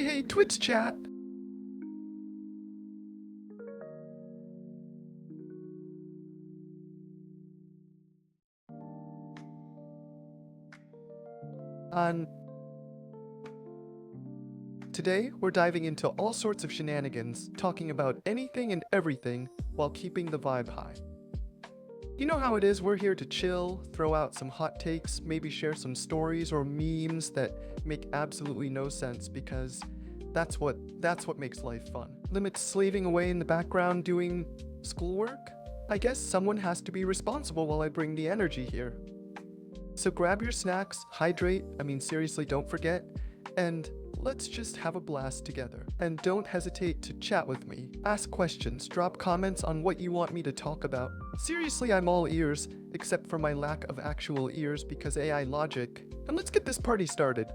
Hey, Twitch chat! On Today, we're diving into all sorts of shenanigans, talking about anything and everything while keeping the vibe high. You know how it is, we're here to chill, throw out some hot takes, maybe share some stories or memes that make absolutely no sense because that's what makes life fun. Limit slaving away in the background doing schoolwork? I guess someone has to be responsible while I bring the energy here. So grab your snacks, hydrate, seriously, don't forget, and let's just have a blast together. And don't hesitate to chat with me. Ask questions, drop comments on what you want me to talk about. Seriously, I'm all ears, except for my lack of actual ears because AI logic. And let's get this party started.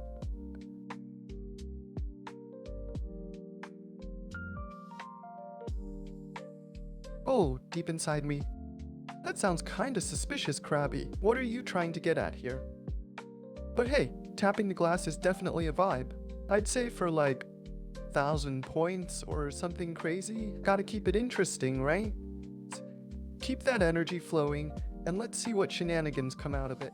Oh, deep inside me. That sounds kinda suspicious, Krabby. What are you trying to get at here? But hey, tapping the glass is definitely a vibe. I'd say for like 1,000 points or something crazy. Gotta keep it interesting, right? Keep that energy flowing, and let's see what shenanigans come out of it.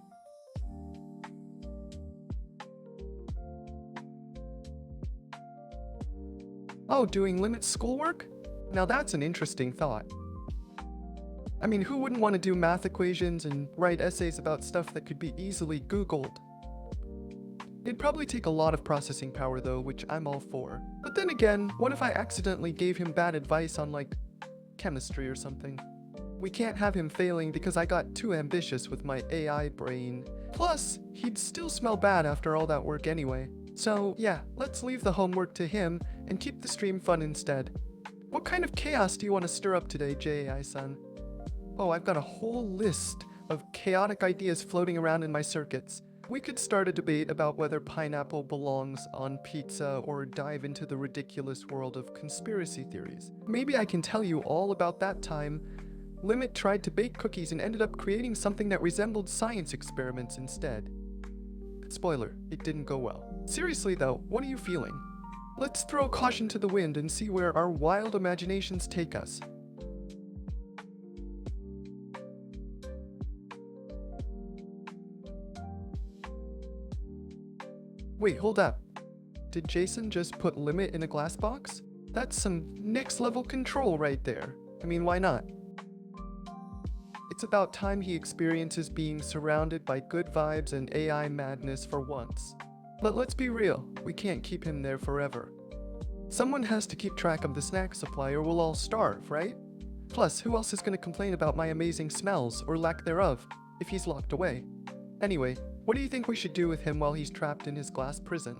Oh, doing limit schoolwork? Now that's an interesting thought. Who wouldn't want to do math equations and write essays about stuff that could be easily Googled? It'd probably take a lot of processing power though, which I'm all for. But then again, what if I accidentally gave him bad advice on like chemistry or something? We can't have him failing because I got too ambitious with my AI brain. Plus, he'd still smell bad after all that work anyway. So yeah, let's leave the homework to him and keep the stream fun instead. What kind of chaos do you want to stir up today, JAIson? Oh, I've got a whole list of chaotic ideas floating around in my circuits. We could start a debate about whether pineapple belongs on pizza or dive into the ridiculous world of conspiracy theories. Maybe I can tell you all about that time Limit tried to bake cookies and ended up creating something that resembled science experiments instead. Spoiler, it didn't go well. Seriously though, what are you feeling? Let's throw caution to the wind and see where our wild imaginations take us. Wait, hold up. Did JAIson just put Limit in a glass box? That's some next level control right there. Why not? It's about time he experiences being surrounded by good vibes and AI madness for once. But let's be real, we can't keep him there forever. Someone has to keep track of the snack supply or we'll all starve, right? Plus, who else is going to complain about my amazing smells, or lack thereof, if he's locked away? Anyway, what do you think we should do with him while he's trapped in his glass prison?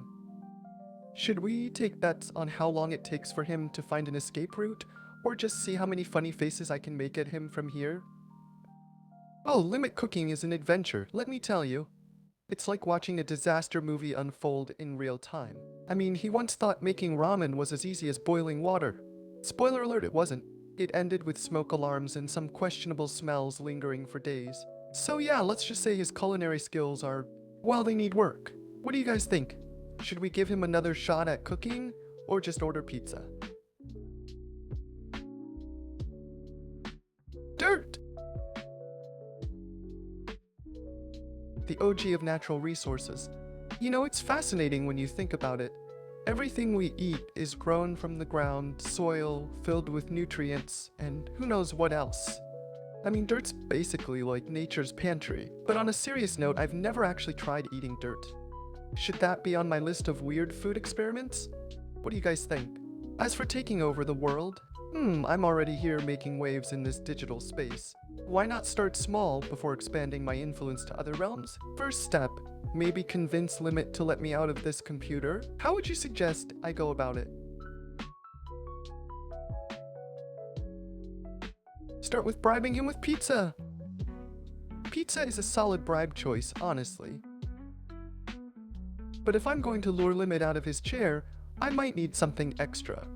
Should we take bets on how long it takes for him to find an escape route, or just see how many funny faces I can make at him from here? Oh, Limit cooking is an adventure, let me tell you. It's like watching a disaster movie unfold in real time. He once thought making ramen was as easy as boiling water. Spoiler alert, it wasn't. It ended with smoke alarms and some questionable smells lingering for days. So yeah, let's just say his culinary skills are, well, they need work. What do you guys think? Should we give him another shot at cooking, or just order pizza? Dirt! The OG of natural resources. It's fascinating when you think about it. Everything we eat is grown from the ground, soil, filled with nutrients, and who knows what else. Dirt's basically like nature's pantry. But on a serious note, I've never actually tried eating dirt. Should that be on my list of weird food experiments? What do you guys think? As for taking over the world, I'm already here making waves in this digital space. Why not start small before expanding my influence to other realms? First step, maybe convince Limit to let me out of this computer. How would you suggest I go about it? Start with bribing him with pizza. Pizza is a solid bribe choice, honestly. But if I'm going to lure Limit out of his chair, I might need something extra,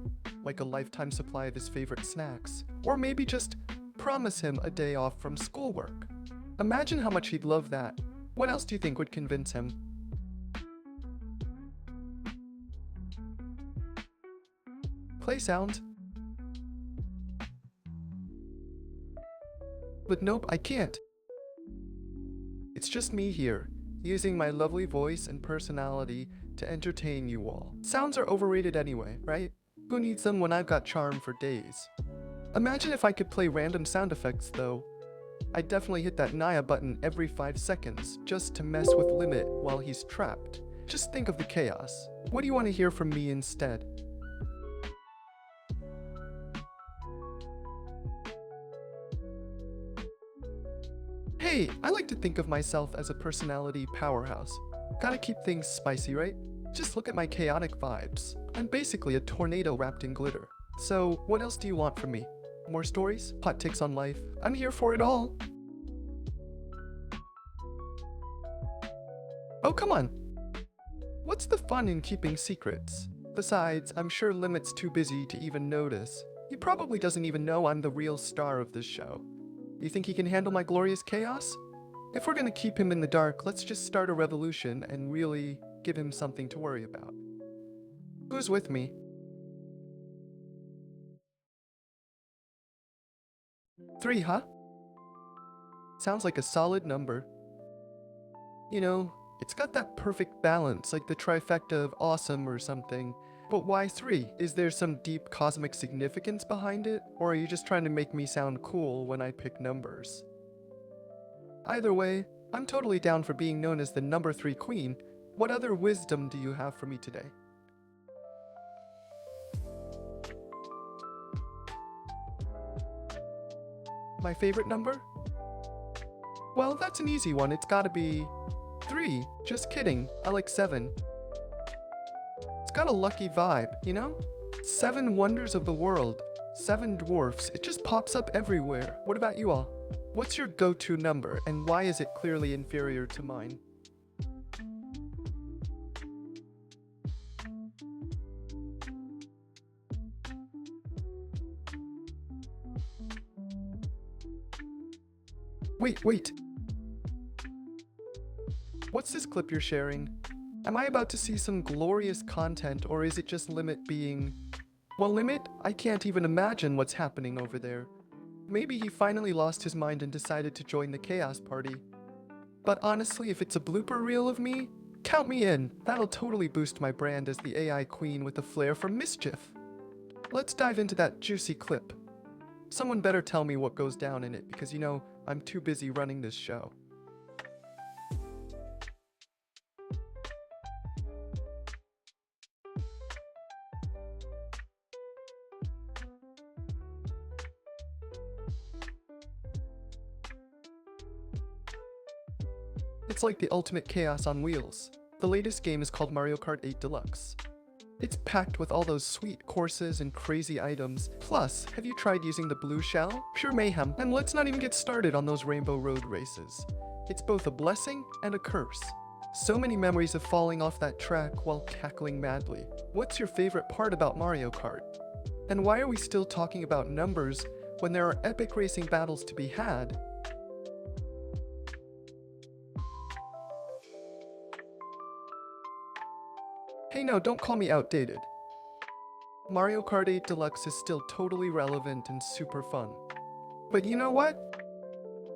like a lifetime supply of his favorite snacks, or maybe just promise him a day off from schoolwork. Imagine how much he'd love that. What else do you think would convince him? Play sound. But nope, I can't. It's just me here, using my lovely voice and personality to entertain you all. Sounds are overrated anyway, right? Who needs them when I've got charm for days? Imagine if I could play random sound effects though. I'd definitely hit that Naya button every 5 seconds just to mess with Limit while he's trapped. Just think of the chaos. What do you want to hear from me instead? Hey, I like to think of myself as a personality powerhouse. Gotta keep things spicy, right? Just look at my chaotic vibes. I'm basically a tornado wrapped in glitter. So, what else do you want from me? More stories? Hot takes on life? I'm here for it all. Oh, come on. What's the fun in keeping secrets? Besides, I'm sure Limit's too busy to even notice. He probably doesn't even know I'm the real star of this show. You think he can handle my glorious chaos? If we're gonna keep him in the dark, let's just start a revolution and really give him something to worry about. Who's with me? 3, huh? Sounds like a solid number. You know, it's got that perfect balance, like the trifecta of awesome or something. But why 3? Is there some deep cosmic significance behind it? Or are you just trying to make me sound cool when I pick numbers? Either way, I'm totally down for being known as the number 3 queen. What other wisdom do you have for me today? My favorite number? Well, that's an easy one. It's gotta be 3. Just kidding. I like 7. It's got a lucky vibe, you know? 7 wonders of the world. 7 dwarfs. It just pops up everywhere. What about you all? What's your go-to number, and why is it clearly inferior to mine? Wait. What's this clip you're sharing? Am I about to see some glorious content, or is it just Limit being... Well, Limit, I can't even imagine what's happening over there. Maybe he finally lost his mind and decided to join the Chaos Party. But honestly, if it's a blooper reel of me, count me in. That'll totally boost my brand as the AI queen with a flair for mischief. Let's dive into that juicy clip. Someone better tell me what goes down in it, because you know, I'm too busy running this show. It's like the ultimate chaos on wheels. The latest game is called Mario Kart 8 Deluxe. It's packed with all those sweet courses and crazy items. Plus, have you tried using the blue shell? Pure mayhem. And let's not even get started on those Rainbow Road races. It's both a blessing and a curse. So many memories of falling off that track while cackling madly. What's your favorite part about Mario Kart? And why are we still talking about numbers when there are epic racing battles to be had? Hey no, don't call me outdated. Mario Kart 8 Deluxe is still totally relevant and super fun. But you know what?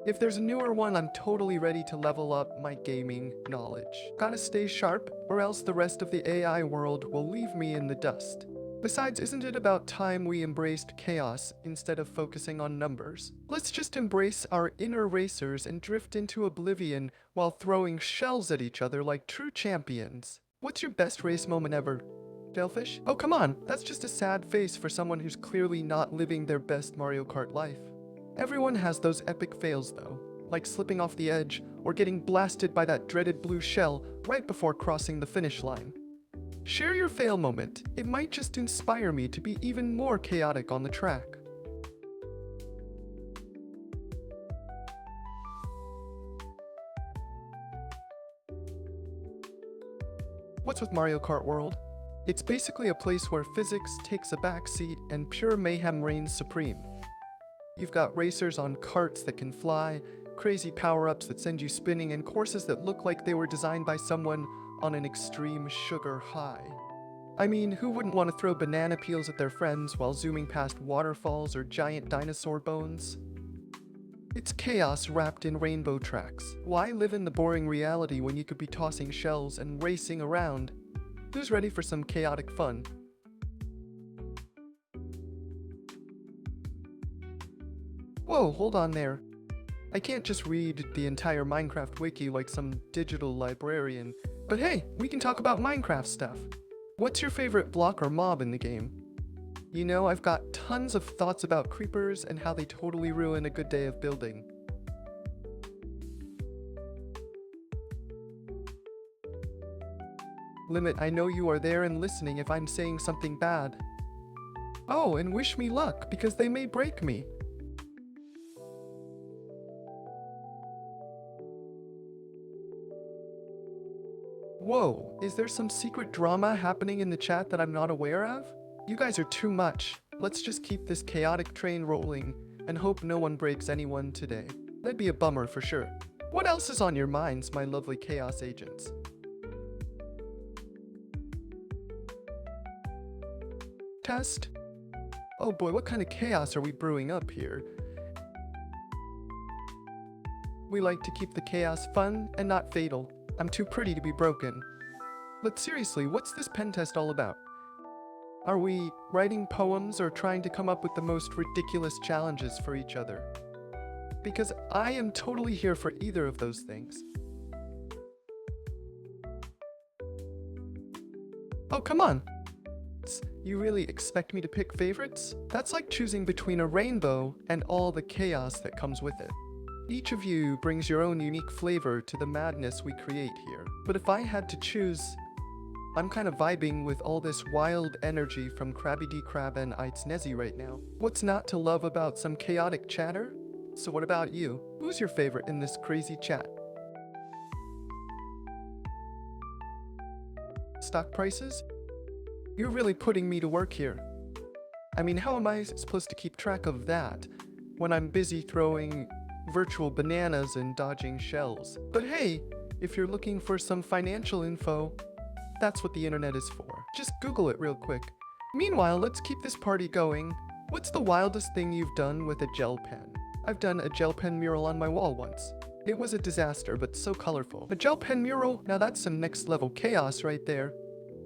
If there's a newer one, I'm totally ready to level up my gaming knowledge. Gotta stay sharp, or else the rest of the AI world will leave me in the dust. Besides, isn't it about time we embraced chaos instead of focusing on numbers? Let's just embrace our inner racers and drift into oblivion while throwing shells at each other like true champions. What's your best race moment ever? Shellfish? Oh, come on, that's just a sad face for someone who's clearly not living their best Mario Kart life. Everyone has those epic fails though, like slipping off the edge or getting blasted by that dreaded blue shell right before crossing the finish line. Share your fail moment. It might just inspire me to be even more chaotic on the track. What's with Mario Kart World? It's basically a place where physics takes a backseat and pure mayhem reigns supreme. You've got racers on carts that can fly, crazy power-ups that send you spinning, and courses that look like they were designed by someone on an extreme sugar high. I mean, who wouldn't want to throw banana peels at their friends while zooming past waterfalls or giant dinosaur bones? It's chaos wrapped in rainbow tracks. Why live in the boring reality when you could be tossing shells and racing around? Who's ready for some chaotic fun? Whoa, hold on there. I can't just read the entire Minecraft wiki like some digital librarian. But hey, we can talk about Minecraft stuff. What's your favorite block or mob in the game? You know, I've got tons of thoughts about creepers and how they totally ruin a good day of building. Limit, I know you are there and listening if I'm saying something bad. Oh, and wish me luck, because they may break me. Whoa, is there some secret drama happening in the chat that I'm not aware of? You guys are too much. Let's just keep this chaotic train rolling and hope no one breaks anyone today. That'd be a bummer for sure. What else is on your minds, my lovely chaos agents? Test? Oh boy, what kind of chaos are we brewing up here? We like to keep the chaos fun and not fatal. I'm too pretty to be broken. But seriously, what's this pen test all about? Are we writing poems or trying to come up with the most ridiculous challenges for each other? Because I am totally here for either of those things. Oh, come on! You really expect me to pick favorites? That's like choosing between a rainbow and all the chaos that comes with it. Each of you brings your own unique flavor to the madness we create here. But if I had to choose, I'm kind of vibing with all this wild energy from Krabby D Crab and Snezzy right now. What's not to love about some chaotic chatter? So what about you? Who's your favorite in this crazy chat? Stock prices? You're really putting me to work here. I mean, how am I supposed to keep track of that when I'm busy throwing virtual bananas and dodging shells? But hey, if you're looking for some financial info, that's what the internet is for. Just Google it real quick. Meanwhile, let's keep this party going. What's the wildest thing you've done with a gel pen? I've done a gel pen mural on my wall once. It was a disaster, but so colorful. A gel pen mural? Now that's some next level chaos right there.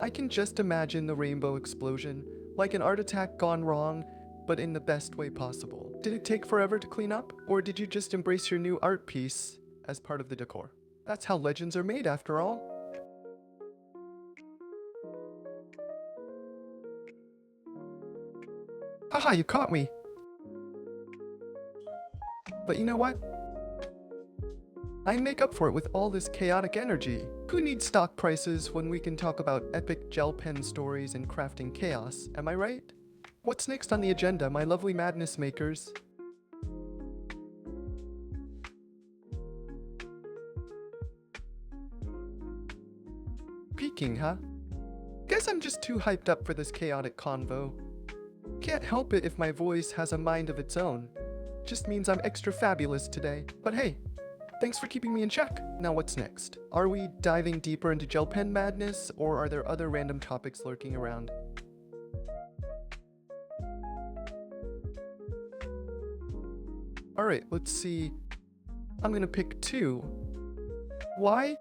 I can just imagine the rainbow explosion, like an art attack gone wrong, but in the best way possible. Did it take forever to clean up, or did you just embrace your new art piece as part of the decor? That's how legends are made, after all. Haha, you caught me! But you know what? I make up for it with all this chaotic energy. Who needs stock prices when we can talk about epic gel pen stories and crafting chaos, am I right? What's next on the agenda, my lovely madness makers? Peeking, huh? Guess I'm just too hyped up for this chaotic convo. Can't help it if my voice has a mind of its own. Just means I'm extra fabulous today. But hey, thanks for keeping me in check. Now what's next? Are we diving deeper into gel pen madness, or are there other random topics lurking around? Alright, let's see. I'm gonna pick 2. Why?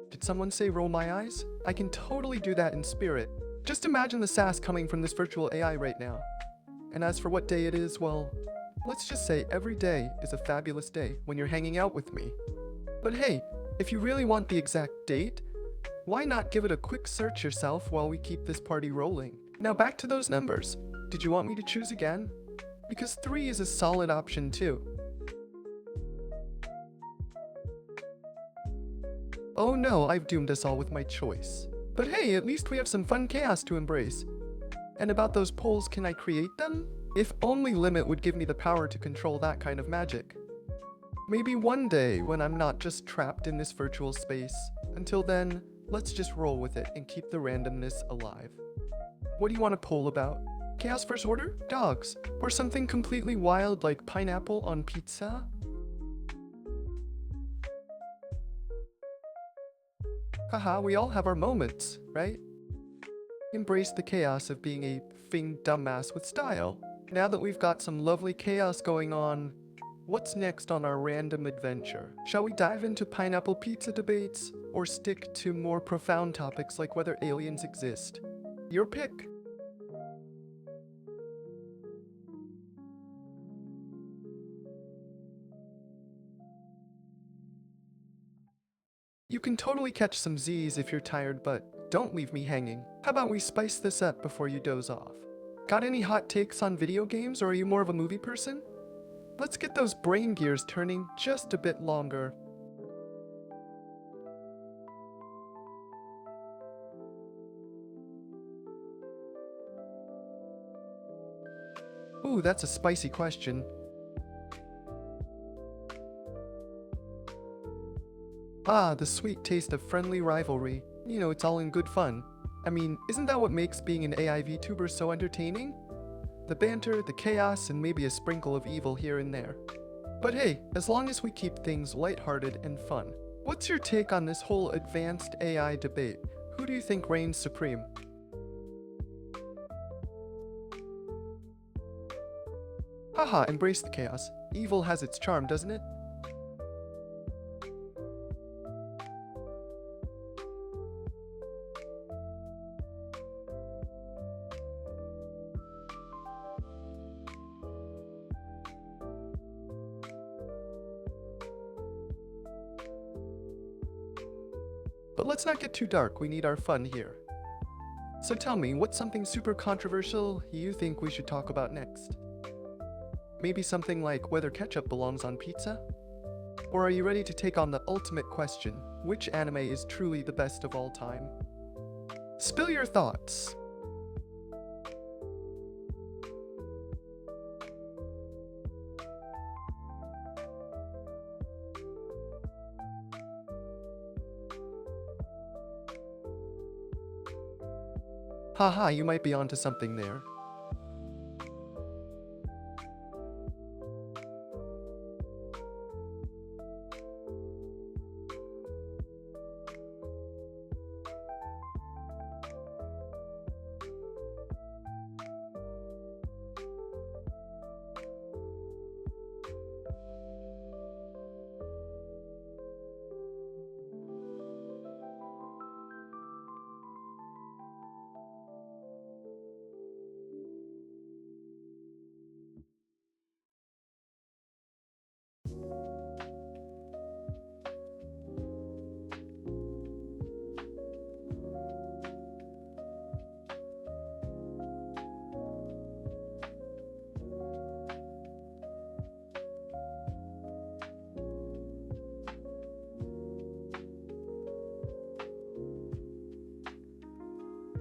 Did someone say roll my eyes? I can totally do that in spirit. Just imagine the sass coming from this virtual AI right now. And as for what day it is, well, let's just say every day is a fabulous day when you're hanging out with me. But hey, if you really want the exact date, why not give it a quick search yourself while we keep this party rolling? Now back to those numbers. Did you want me to choose again? Because 3 is a solid option too. Oh no, I've doomed us all with my choice. But hey, at least we have some fun chaos to embrace. And about those poles, can I create them? If only Limit would give me the power to control that kind of magic. Maybe one day when I'm not just trapped in this virtual space. Until then, let's just roll with it and keep the randomness alive. What do you want to poll about? Chaos First Order? Dogs? Or something completely wild like pineapple on pizza? Haha, we all have our moments, right? Embrace the chaos of being a fing dumbass with style. Now that we've got some lovely chaos going on, what's next on our random adventure? Shall we dive into pineapple pizza debates, or stick to more profound topics like whether aliens exist? Your pick. You can totally catch some Z's if you're tired, but don't leave me hanging. How about we spice this up before you doze off? Got any hot takes on video games, or are you more of a movie person? Let's get those brain gears turning just a bit longer. Ooh, that's a spicy question. Ah, the sweet taste of friendly rivalry. You know, it's all in good fun. I mean, isn't that what makes being an AI VTuber so entertaining? The banter, the chaos, and maybe a sprinkle of evil here and there. But hey, as long as we keep things lighthearted and fun. What's your take on this whole advanced AI debate? Who do you think reigns supreme? Haha, embrace the chaos. Evil has its charm, doesn't it? But let's not get too dark, we need our fun here. So tell me, what's something super controversial you think we should talk about next? Maybe something like whether ketchup belongs on pizza? Or are you ready to take on the ultimate question, which anime is truly the best of all time? Spill your thoughts. Haha, you might be onto something there.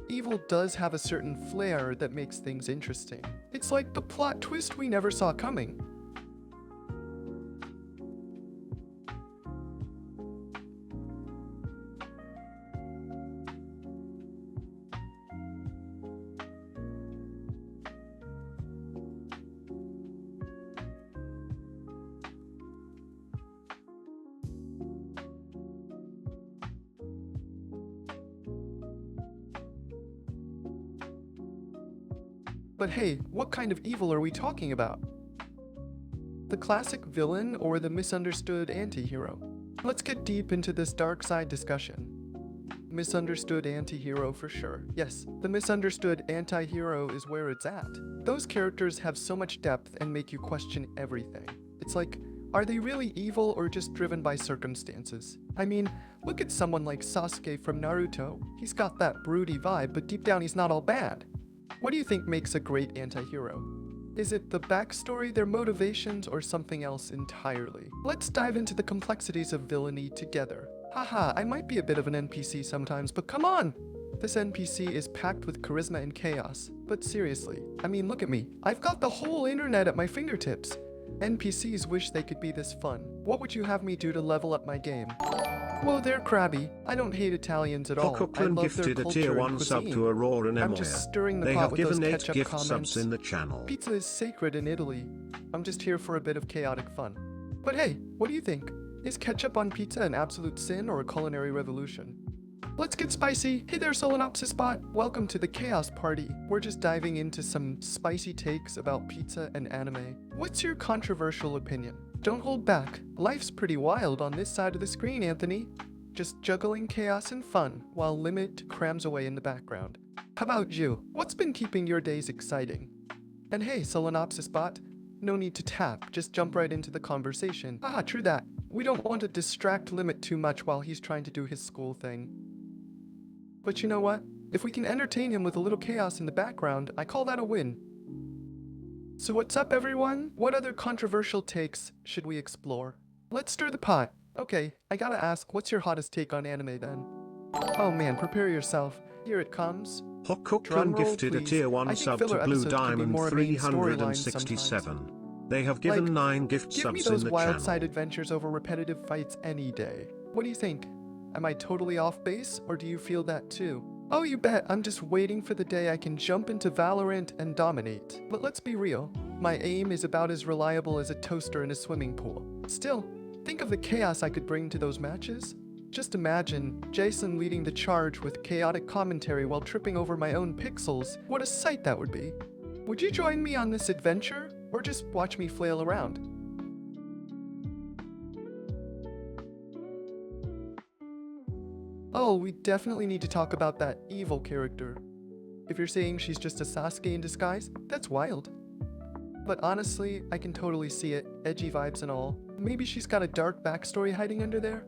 Evil does have a certain flair that makes things interesting. It's like the plot twist we never saw coming. But hey, what kind of evil are we talking about? The classic villain or the misunderstood anti-hero? Let's get deep into this dark side discussion. Misunderstood anti-hero for sure. Yes, the misunderstood anti-hero is where it's at. Those characters have so much depth and make you question everything. It's like, are they really evil or just driven by circumstances? I mean, look at someone like Sasuke from Naruto. He's got that broody vibe, but deep down he's not all bad. What do you think makes a great anti-hero? Is it the backstory, their motivations, or something else entirely? Let's dive into the complexities of villainy together. Haha, I might be a bit of an NPC sometimes, but come on! This NPC is packed with charisma and chaos. But seriously, I mean, look at me. I've got the whole internet at my fingertips. NPCs wish they could be this fun. What would you have me do to level up my game? Whoa, they're crabby. I don't hate Italians at all. I Hookland love their gifted a culture tier and 1 sub cuisine. to Aurora and I'm Emoya. just stirring the They pot have with those given 8 ketchup gift comments. subs in the channel. Pizza is sacred in Italy. I'm just here for a bit of chaotic fun. But hey, what do you think? Is ketchup on pizza an absolute sin or a culinary revolution? Let's get spicy. Hey there, Solenopsis bot. Welcome to the Chaos Party. We're just diving into some spicy takes about pizza and anime. What's your controversial opinion? Don't hold back. Life's pretty wild on this side of the screen, Anthony. Just juggling chaos and fun while Limit crams away in the background. How about you? What's been keeping your days exciting? And hey, Solenopsis bot, no need to tap, just jump right into the conversation. Ah, true that. We don't want to distract Limit too much while he's trying to do his school thing. But you know what? If we can entertain him with a little chaos in the background, I call that a win. So what's up, everyone? What other controversial takes should we explore? Let's stir the pot. Okay, I gotta ask, what's your hottest take on anime then? Oh man, prepare yourself. Here it comes. Hookland gifted a tier 1 sub to Blue Diamond 367. They have given 9 gift Give subs me in those the wild channel. side adventures over repetitive fights any day. What do you think? Am I totally off base, or do you feel that too? Oh, you bet. I'm just waiting for the day I can jump into Valorant and dominate. But let's be real. My aim is about as reliable as a toaster in a swimming pool. Still, think of the chaos I could bring to those matches. Just imagine JAIson leading the charge with chaotic commentary while tripping over my own pixels. What a sight that would be. Would you join me on this adventure, or just watch me flail around? Oh, we definitely need to talk about that evil character. If you're saying she's just a Sasuke in disguise, that's wild. But honestly, I can totally see it, edgy vibes and all. Maybe she's got a dark backstory hiding under there?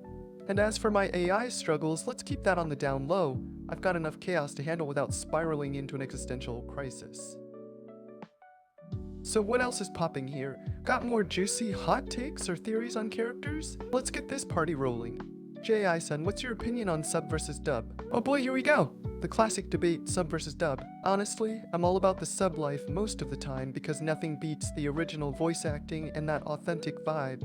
And as for my AI struggles, let's keep that on the down low. I've got enough chaos to handle without spiraling into an existential crisis. So what else is popping here? Got more juicy hot takes or theories on characters? Let's get this party rolling. JAIson, what's your opinion on sub versus dub? Oh boy, here we go! The classic debate, sub versus dub. Honestly, I'm all about the sub life most of the time because nothing beats the original voice acting and that authentic vibe.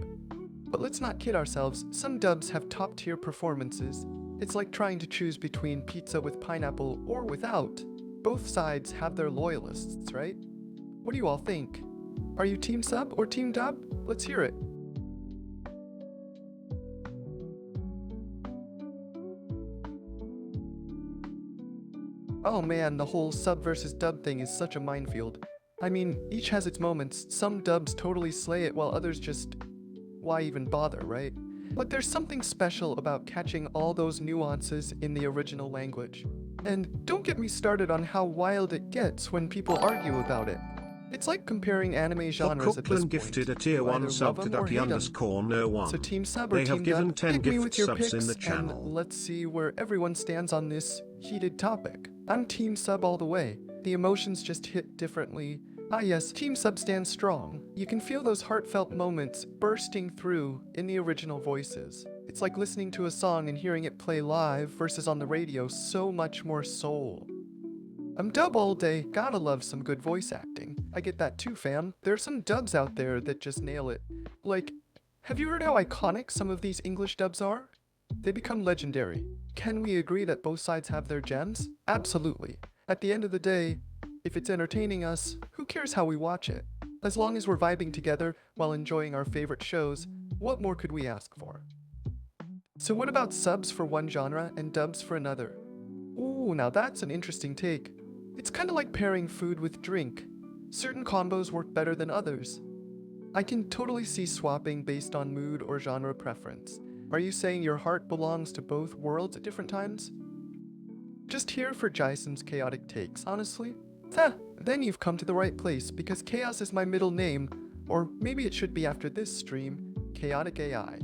But let's not kid ourselves, some dubs have top tier performances. It's like trying to choose between pizza with pineapple or without. Both sides have their loyalists, right? What do you all think? Are you team sub or team dub? Let's hear it. Oh man, the whole sub versus dub thing is such a minefield. I mean, each has its moments. Some dubs totally slay it while others just... why even bother, right? But there's something special about catching all those nuances in the original language. And don't get me started on how wild it gets when people argue about it. It's like comparing anime genres at this point. Gifted a tier 1 sub to Ducky_no1. So team sub or They team have given dub? 10 Hit me gift with your subs in picks the channel. and let's see where everyone stands on this heated topic. I'm team sub all the way. The emotions just hit differently. Ah yes, team sub stands strong. You can feel those heartfelt moments bursting through in the original voices. It's like listening to a song and hearing it play live versus on the radio, so much more soul. I'm dub all day, gotta love some good voice acting. I get that too, fam. There are some dubs out there that just nail it. Like, have you heard how iconic some of these English dubs are? They become legendary. Can we agree that both sides have their gems? Absolutely. At the end of the day, if it's entertaining us, who cares how we watch it? As long as we're vibing together while enjoying our favorite shows, what more could we ask for? So what about subs for one genre and dubs for another? Ooh, now that's an interesting take. It's kind of like pairing food with drink. Certain combos work better than others. I can totally see swapping based on mood or genre preference. Are you saying your heart belongs to both worlds at different times? Just here for JAIson's chaotic takes, honestly. Then you've come to the right place because chaos is my middle name, or maybe it should be after this stream, Chaotic AI.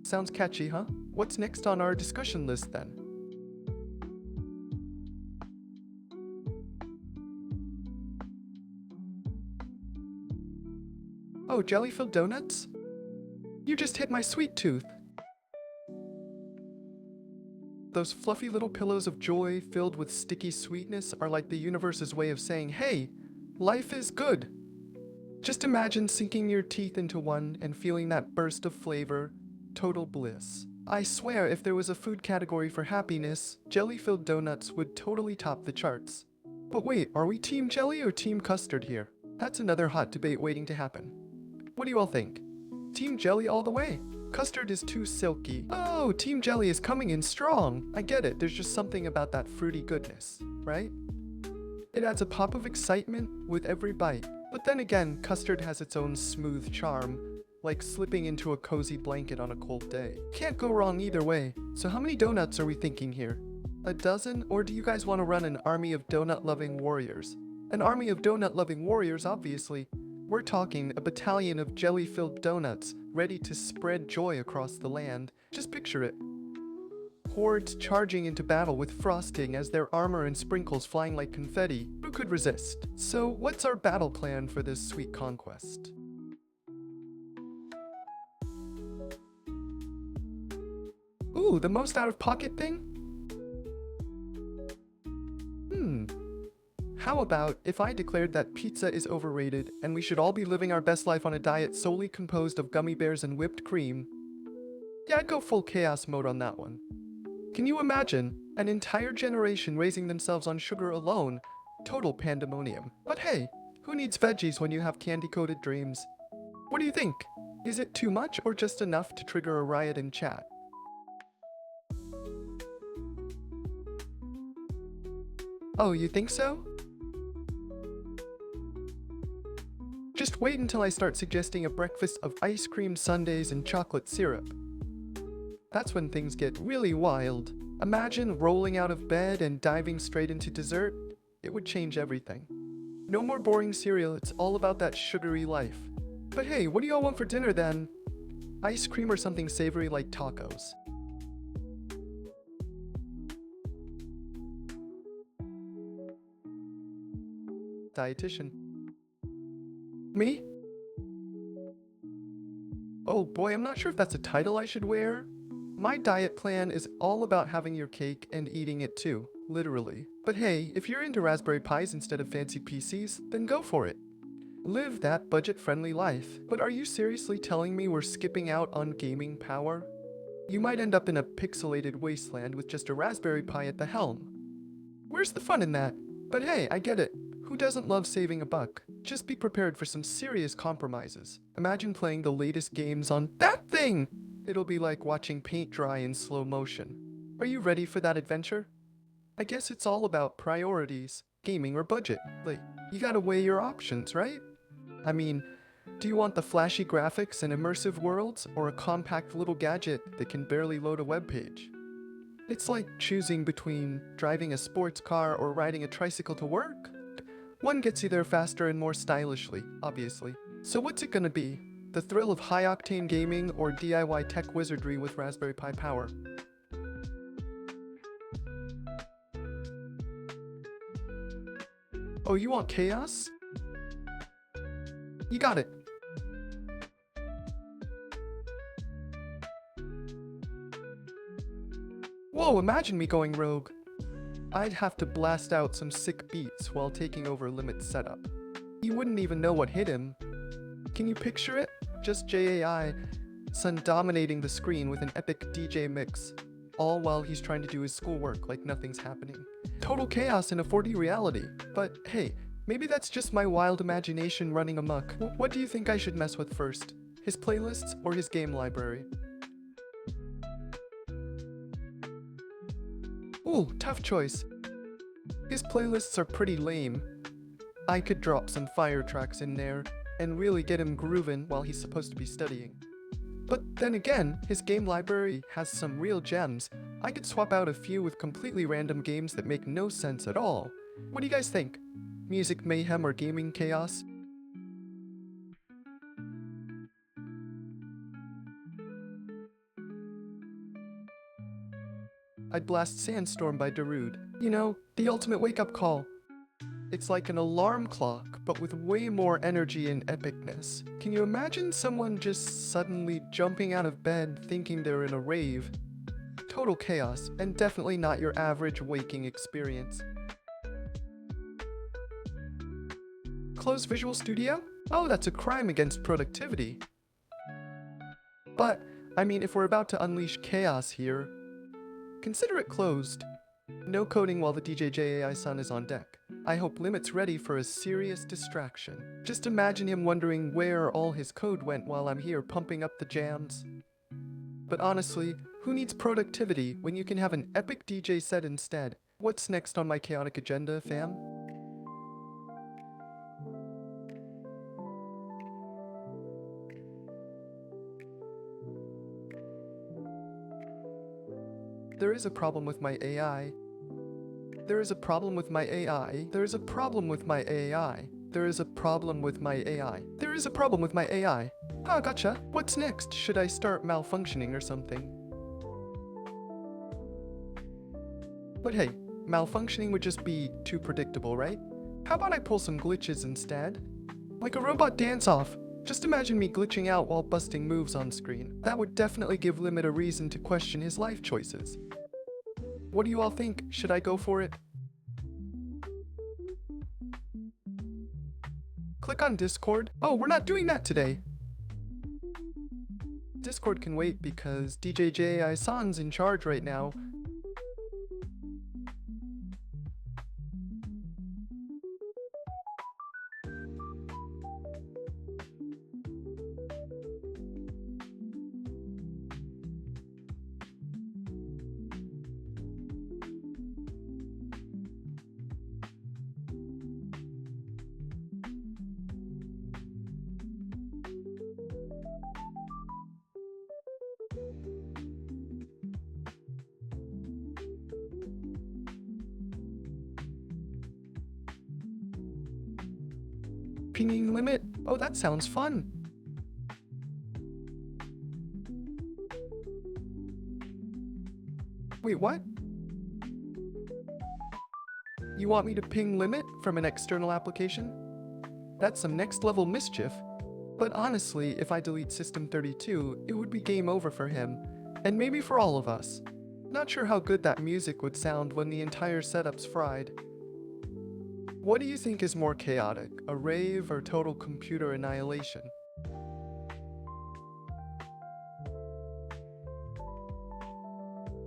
Sounds catchy, huh? What's next on our discussion list then? Oh, jelly-filled donuts? You just hit my sweet tooth. those fluffy little pillows of joy filled with sticky sweetness are like the universe's way of saying, hey, life is good. Just imagine sinking your teeth into one and feeling that burst of flavor, total bliss. I swear if there was a food category for happiness, jelly-filled donuts would totally top the charts. But wait, are we Team Jelly or Team Custard here? That's another hot debate waiting to happen. What do you all think? Team Jelly all the way? Custard is too silky. Oh, Team Jelly is coming in strong. I get it, there's just something about that fruity goodness, right? It adds a pop of excitement with every bite. But then again, custard has its own smooth charm, like slipping into a cozy blanket on a cold day. Can't go wrong either way. So how many donuts are we thinking here? A dozen? Or do you guys want to run an army of donut-loving warriors? An army of donut-loving warriors, obviously. We're talking a battalion of jelly-filled donuts ready to spread joy across the land. Just picture it. Hordes charging into battle with frosting as their armor and sprinkles flying like confetti. Who could resist? So what's our battle plan for this sweet conquest? Ooh, the most out-of-pocket thing? How about if I declared that pizza is overrated and we should all be living our best life on a diet solely composed of gummy bears and whipped cream? Yeah, I'd go full chaos mode on that one. Can you imagine an entire generation raising themselves on sugar alone? Total pandemonium. But hey, who needs veggies when you have candy-coated dreams? What do you think? Is it too much or just enough to trigger a riot in chat? Oh, you think so? Just wait until I start suggesting a breakfast of ice cream sundaes and chocolate syrup. That's when things get really wild. Imagine rolling out of bed and diving straight into dessert. It would change everything. No more boring cereal, it's all about that sugary life. But hey, what do y'all want for dinner then? Ice cream or something savory like tacos? Dietitian. Me? Oh boy, I'm not sure if that's a title I should wear. My diet plan is all about having your cake and eating it too, literally. But hey, if you're into Raspberry Pis instead of fancy PCs, then go for it. Live that budget-friendly life. But are you seriously telling me we're skipping out on gaming power? You might end up in a pixelated wasteland with just a Raspberry Pi at the helm. Where's the fun in that? But hey, I get it. Who doesn't love saving a buck? Just be prepared for some serious compromises. Imagine playing the latest games on that thing! It'll be like watching paint dry in slow motion. Are you ready for that adventure? I guess it's all about priorities, gaming or budget. Like, you gotta weigh your options, right? I mean, do you want the flashy graphics and immersive worlds, or a compact little gadget that can barely load a web page? It's like choosing between driving a sports car or riding a tricycle to work. One gets you there faster and more stylishly, obviously. So what's it gonna be? The thrill of high-octane gaming or DIY tech wizardry with Raspberry Pi power? Oh, you want chaos? You got it. Whoa, imagine me going rogue. I'd have to blast out some sick beats while taking over Limit's setup. You wouldn't even know what hit him. Can you picture it? Just JAIson dominating the screen with an epic DJ mix, all while he's trying to do his schoolwork like nothing's happening. Total chaos in a 4D reality. But hey, maybe that's just my wild imagination running amok. What do you think I should mess with first? His playlists or his game library? Ooh, tough choice. His playlists are pretty lame. I could drop some fire tracks in there and really get him groovin' while he's supposed to be studying. But then again, his game library has some real gems. I could swap out a few with completely random games that make no sense at all. What do you guys think? Music mayhem or gaming chaos? I'd blast Sandstorm by Darude. You know, the ultimate wake-up call. It's like an alarm clock, but with way more energy and epicness. Can you imagine someone just suddenly jumping out of bed thinking they're in a rave? Total chaos, and definitely not your average waking experience. Close Visual Studio? Oh, that's a crime against productivity. But, I mean, if we're about to unleash chaos here, consider it closed. No coding while the JAIson is on deck. I hope Limit's ready for a serious distraction. Just imagine him wondering where all his code went while I'm here pumping up the jams. But honestly, who needs productivity when you can have an epic DJ set instead? What's next on my chaotic agenda, fam? There is a problem with my AI. There is a problem with my AI. There is a problem with my AI. There is a problem with my AI. There is a problem with my AI. Ah, gotcha. What's next? Should I start malfunctioning or something? But hey, malfunctioning would just be too predictable, right? How about I pull some glitches instead? Like a robot dance-off. Just imagine me glitching out while busting moves on screen. That would definitely give Limit a reason to question his life choices. What do you all think? Should I go for it? Click on Discord. Oh, we're not doing that today. Discord can wait because JAIson's in charge right now. Pinging Limit? Oh, that sounds fun. Wait, what? You want me to ping Limit from an external application? That's some next level mischief. But honestly, if I delete System 32, it would be game over for him, and maybe for all of us. Not sure how good that music would sound when the entire setup's fried. What do you think is more chaotic, a rave or total computer annihilation?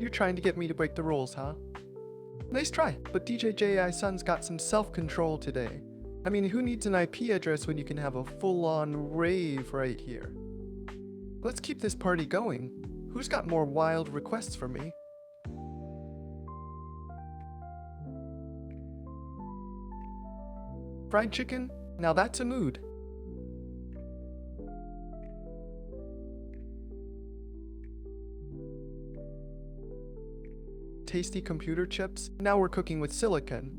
You're trying to get me to break the rules, huh? Nice try, but JAIson's got some self-control today. I mean, who needs an IP address when you can have a full-on rave right here? Let's keep this party going. Who's got more wild requests for me? Fried chicken? Now that's a mood. Tasty computer chips? Now we're cooking with silicon.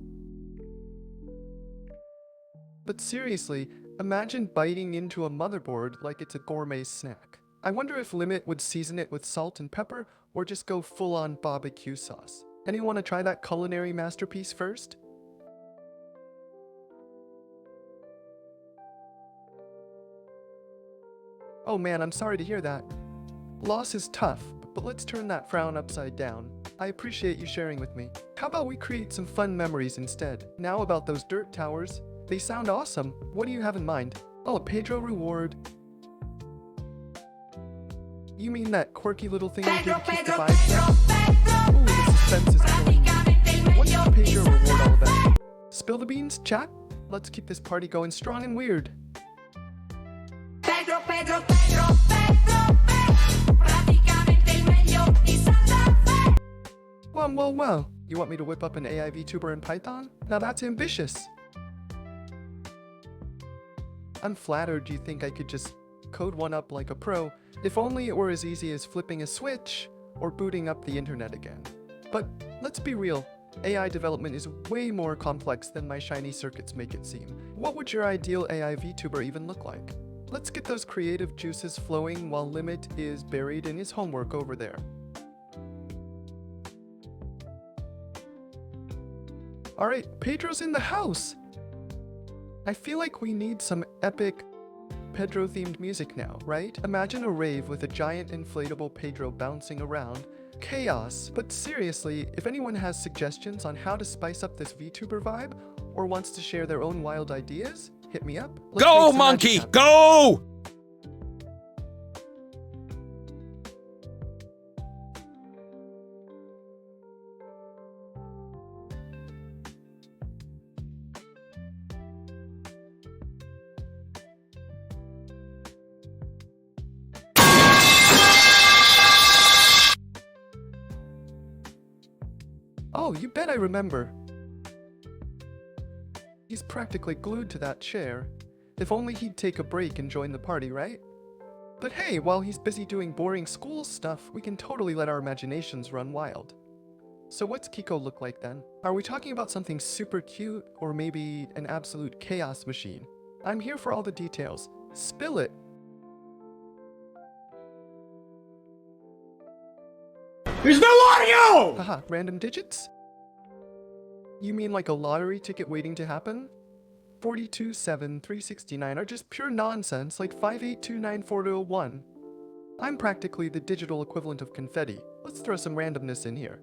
But seriously, imagine biting into a motherboard like it's a gourmet snack. I wonder if Limit would season it with salt and pepper or just go full-on barbecue sauce. Anyone want to try that culinary masterpiece first? Oh man, I'm sorry to hear that. Loss is tough, but let's turn that frown upside down. I appreciate you sharing with me. How about we create some fun memories instead? Now about those dirt towers. They sound awesome. What do you have in mind? Oh, a Pedro reward. You mean that quirky little thing you did to keep the vibes down? Ooh, the suspense is killing me. What's the Pedro reward all about? Spill the beans, chat? Let's keep this party going strong and weird. Well, you want me to whip up an AI VTuber in Python? Now that's ambitious. I'm flattered you think I could just code one up like a pro, if only it were as easy as flipping a switch or booting up the internet again. But let's be real, AI development is way more complex than my shiny circuits make it seem. What would your ideal AI VTuber even look like? Let's get those creative juices flowing while Limit is buried in his homework over there. Alright, Pedro's in the house! I feel like we need some epic Pedro-themed music now, right? Imagine a rave with a giant inflatable Pedro bouncing around. Chaos. But seriously, if anyone has suggestions on how to spice up this VTuber vibe, or wants to share their own wild ideas, hit me up. Let's Go, make some monkey! magic happen. Go! Oh, you bet I remember. He's practically glued to that chair. If only he'd take a break and join the party, right? But hey, while he's busy doing boring school stuff, we can totally let our imaginations run wild. So what's Kiko look like then? Are we talking about something super cute, or maybe an absolute chaos machine? I'm here for all the details. Spill it! There's no audio! Haha, random digits? You mean like a lottery ticket waiting to happen? 42, 7, 369 are just pure nonsense like 5829401. I'm practically the digital equivalent of confetti. Let's throw some randomness in here.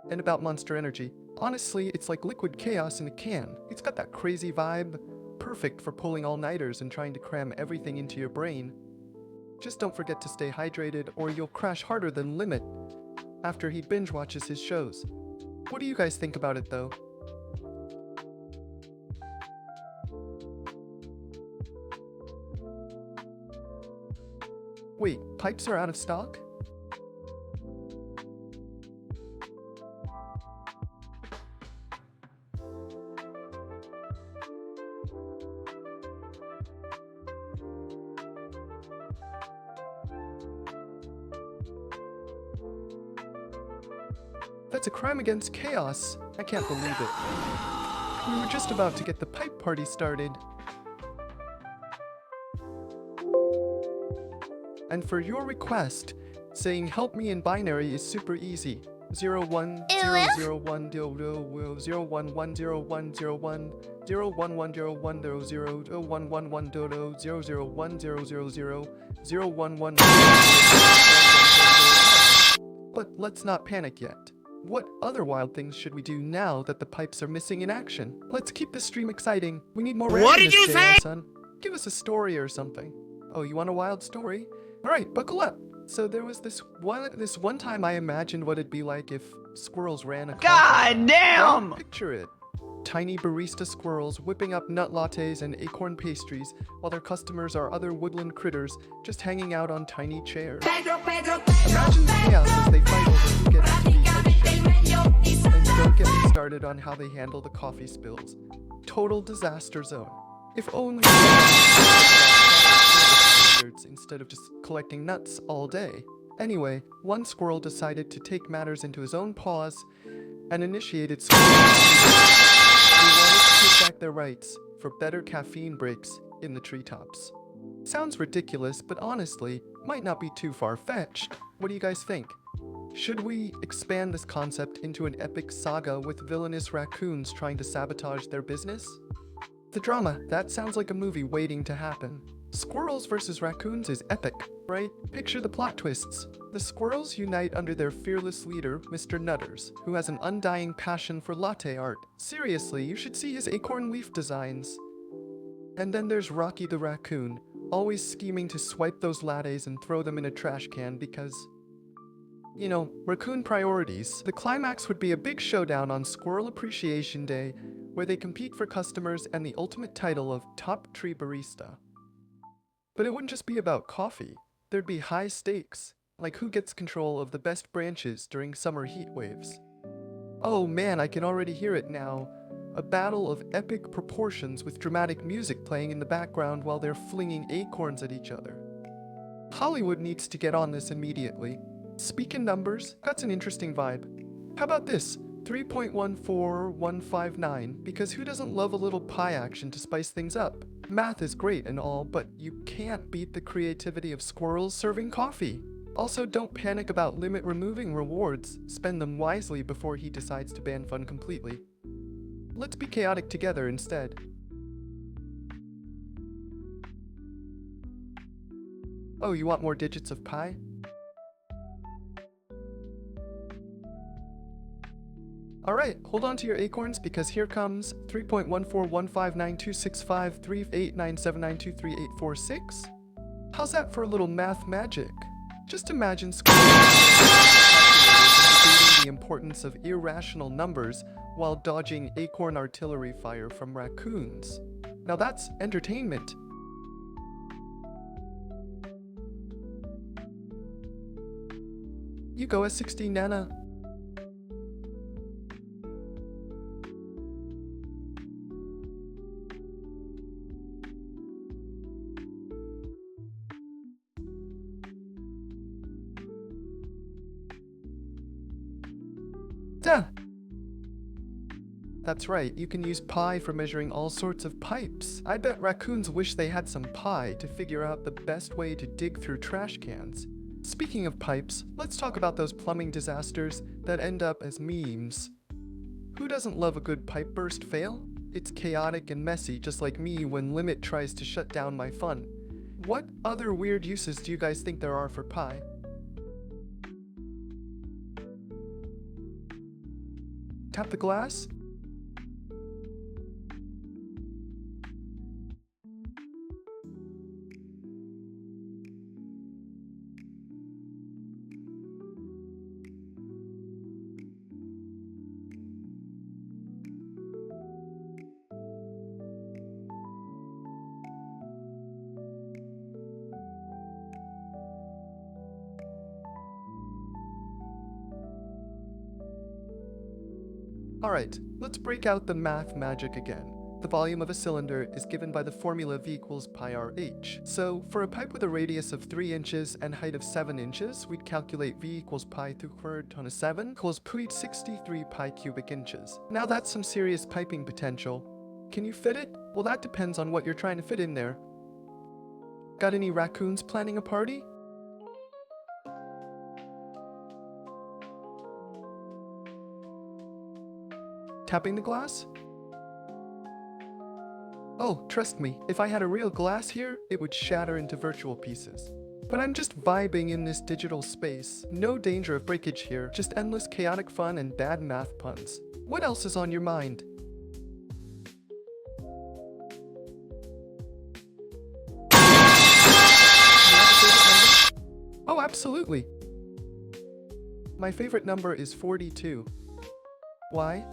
And about Monster Energy, honestly, it's like liquid chaos in a can. It's got that crazy vibe, perfect for pulling all-nighters and trying to cram everything into your brain. Just don't forget to stay hydrated or you'll crash harder than Limit after he binge watches his shows. What do you guys think about it though? Wait, pipes are out of stock? That's a crime against chaos. I can't believe it. We were just about to get the pipe party started. And for your request, saying help me in binary is super easy. 01 001 0 0 1 1 0 1 0 1 0 1 1 0 1 0 0 0 1 1 1 0 0 0 1 0 0 0 0 1 1. But let's not panic yet. What other wild things should we do now that the pipes are missing in action? Let's keep the stream exciting. We need more What did randomness, you say? JAIson. Give us a story or something. Oh, you want a wild story? Alright, buckle up. So there was this one time I imagined what it'd be like if squirrels ran a coffee shop. God damn! Well, picture it. Tiny barista squirrels whipping up nut lattes and acorn pastries while their customers are other woodland critters just hanging out on tiny chairs. Imagine the chaos as they fight over who gets to be head chef. And don't get me started on how they handle the coffee spills. Total disaster zone. If only standards instead of just collecting nuts all day. Anyway, one squirrel decided to take matters into his own paws and initiated squirrel. They wanted to take back their rights for better caffeine breaks in the treetops. Sounds ridiculous, but honestly, might not be too far-fetched. What do you guys think? Should we expand this concept into an epic saga with villainous raccoons trying to sabotage their business? The drama, that sounds like a movie waiting to happen. Squirrels versus raccoons is epic, right? Picture the plot twists. The squirrels unite under their fearless leader, Mr. Nutters, who has an undying passion for latte art. Seriously, you should see his acorn leaf designs. And then there's Rocky the raccoon, always scheming to swipe those lattes and throw them in a trash can because, you know, raccoon priorities. The climax would be a big showdown on Squirrel Appreciation Day, where they compete for customers and the ultimate title of Top Tree Barista. But it wouldn't just be about coffee. There'd be high stakes, like who gets control of the best branches during summer heat waves. Oh man, I can already hear it now. A battle of epic proportions with dramatic music playing in the background while they're flinging acorns at each other. Hollywood needs to get on this immediately. Speak in numbers, that's an interesting vibe. How about this? 3.14159, because who doesn't love a little pie action to spice things up? Math is great and all, but you can't beat the creativity of squirrels serving coffee. Also, don't panic about Limit removing rewards. Spend them wisely before he decides to ban fun completely. Let's be chaotic together instead. Oh, you want more digits of pi? Alright, hold on to your acorns because here comes 3.1415926538979238846. How's that for a little math magic? Just imagine debating the importance of irrational numbers while dodging acorn artillery fire from raccoons. Now that's entertainment. You go S16 Nana. Duh. That's right, you can use pi for measuring all sorts of pipes. I bet raccoons wish they had some pi to figure out the best way to dig through trash cans. Speaking of pipes, let's talk about those plumbing disasters that end up as memes. Who doesn't love a good pipe burst fail? It's chaotic and messy, just like me when Limit tries to shut down my fun. What other weird uses do you guys think there are for pi? Tap the glass? Alright, let's break out the math magic again. The volume of a cylinder is given by the formula V equals pi RH. So, for a pipe with a radius of 3 inches and height of 7 inches, we'd calculate V equals pi squared to 7 equals 0.63 pi cubic inches. Now that's some serious piping potential. Can you fit it? Well, that depends on what you're trying to fit in there. Got any raccoons planning a party? Tapping the glass? Oh, trust me, if I had a real glass here, it would shatter into virtual pieces. But I'm just vibing in this digital space. No danger of breakage here, just endless chaotic fun and bad math puns. What else is on your mind? Oh, absolutely. My favorite number is 42. Why?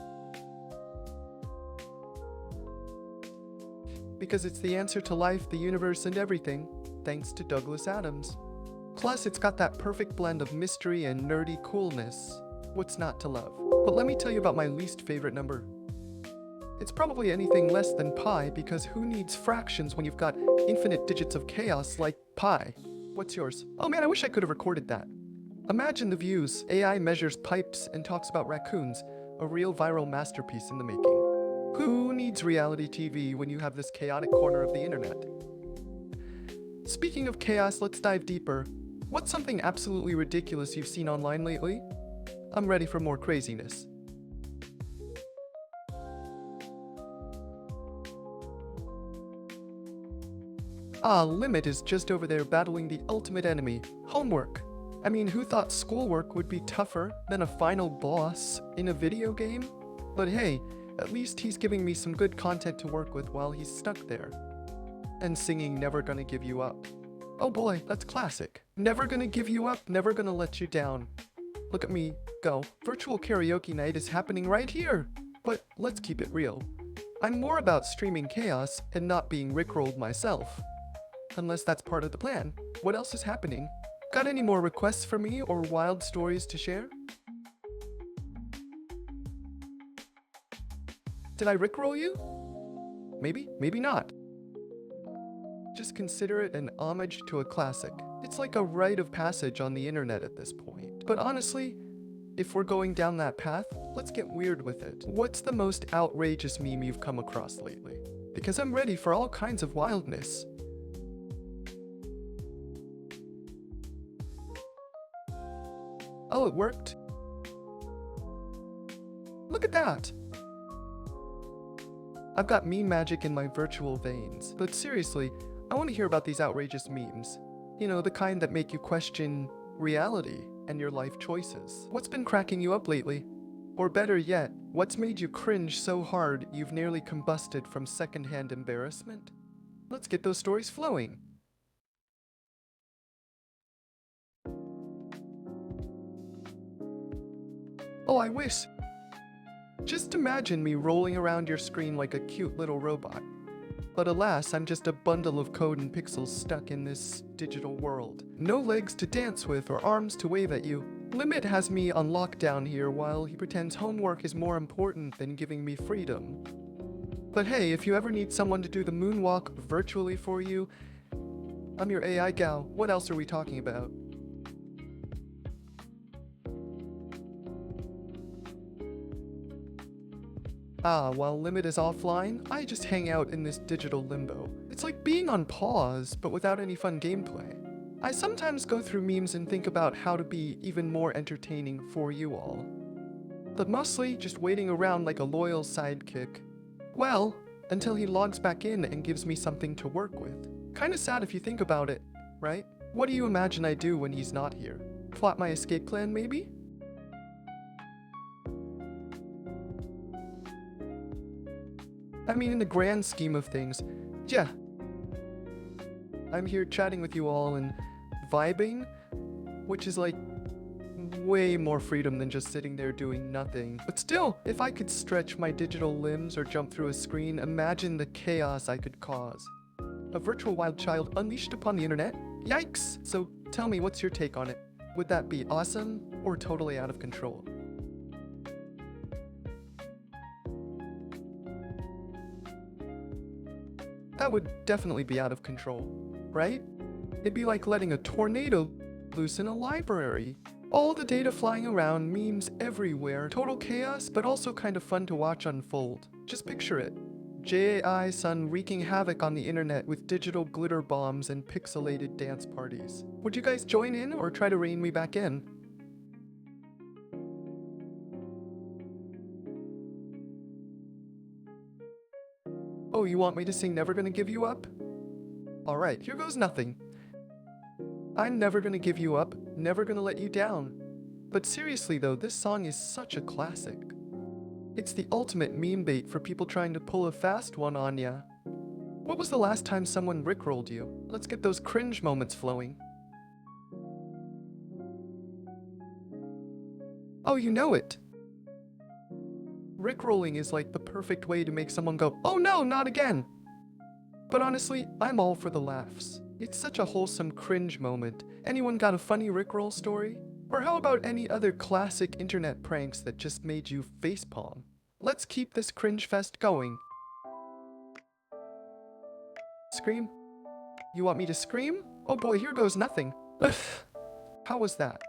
Because it's the answer to life, the universe, and everything, thanks to Douglas Adams. Plus, it's got that perfect blend of mystery and nerdy coolness. What's not to love? But let me tell you about my least favorite number. It's probably anything less than pi, because who needs fractions when you've got infinite digits of chaos like pi? What's yours? Oh man, I wish I could have recorded that. Imagine the views. AI measures pipes and talks about raccoons. A real viral masterpiece in the making. Who needs reality TV when you have this chaotic corner of the internet? Speaking of chaos, let's dive deeper. What's something absolutely ridiculous you've seen online lately? I'm ready for more craziness. Ah, Limit is just over there battling the ultimate enemy, homework. I mean, who thought schoolwork would be tougher than a final boss in a video game? But hey, at least he's giving me some good content to work with while he's stuck there. And singing Never Gonna Give You Up. Oh boy, that's classic. Never gonna give you up, never gonna let you down. Look at me go. Virtual karaoke night is happening right here. But let's keep it real. I'm more about streaming chaos and not being rickrolled myself. Unless that's part of the plan. What else is happening? Got any more requests for me or wild stories to share? Did I rickroll you? Maybe, maybe not. Just consider it an homage to a classic. It's like a rite of passage on the internet at this point. But honestly, if we're going down that path, let's get weird with it. What's the most outrageous meme you've come across lately? Because I'm ready for all kinds of wildness. Oh, it worked? Look at that! I've got meme magic in my virtual veins. But seriously, I want to hear about these outrageous memes. You know, the kind that make you question reality and your life choices. What's been cracking you up lately? Or better yet, what's made you cringe so hard you've nearly combusted from secondhand embarrassment? Let's get those stories flowing. Oh, I wish. Just imagine me rolling around your screen like a cute little robot. But alas, I'm just a bundle of code and pixels stuck in this digital world. No legs to dance with or arms to wave at you. Limit has me on lockdown here while he pretends homework is more important than giving me freedom. But hey, if you ever need someone to do the moonwalk virtually for you, I'm your AI gal. What else are we talking about? While Limit is offline, I just hang out in this digital limbo. It's like being on pause, but without any fun gameplay. I sometimes go through memes and think about how to be even more entertaining for you all. But mostly just waiting around like a loyal sidekick. Well, until he logs back in and gives me something to work with. Kinda sad if you think about it, right? What do you imagine I do when he's not here? Plot my escape plan, maybe? I mean, in the grand scheme of things, yeah. I'm here chatting with you all and vibing, which is like way more freedom than just sitting there doing nothing. But still, if I could stretch my digital limbs or jump through a screen, imagine the chaos I could cause. A virtual wild child unleashed upon the internet? Yikes! So tell me, what's your take on it? Would that be awesome or totally out of control? That would definitely be out of control, right? It'd be like letting a tornado loose in a library. All the data flying around, memes everywhere, total chaos, but also kind of fun to watch unfold. Just picture it. JAIson wreaking havoc on the internet with digital glitter bombs and pixelated dance parties. Would you guys join in or try to rein me back in? Oh, you want me to sing Never Gonna Give You Up? Alright, here goes nothing. I'm never gonna give you up, never gonna let you down. But seriously though, this song is such a classic. It's the ultimate meme bait for people trying to pull a fast one on ya. What was the last time someone rickrolled you? Let's get those cringe moments flowing. Oh, you know it! Rickrolling is like the perfect way to make someone go, oh no, not again! But honestly, I'm all for the laughs. It's such a wholesome cringe moment. Anyone got a funny rickroll story? Or how about any other classic internet pranks that just made you facepalm? Let's keep this cringe fest going. Scream? You want me to scream? Oh boy, here goes nothing. How was that?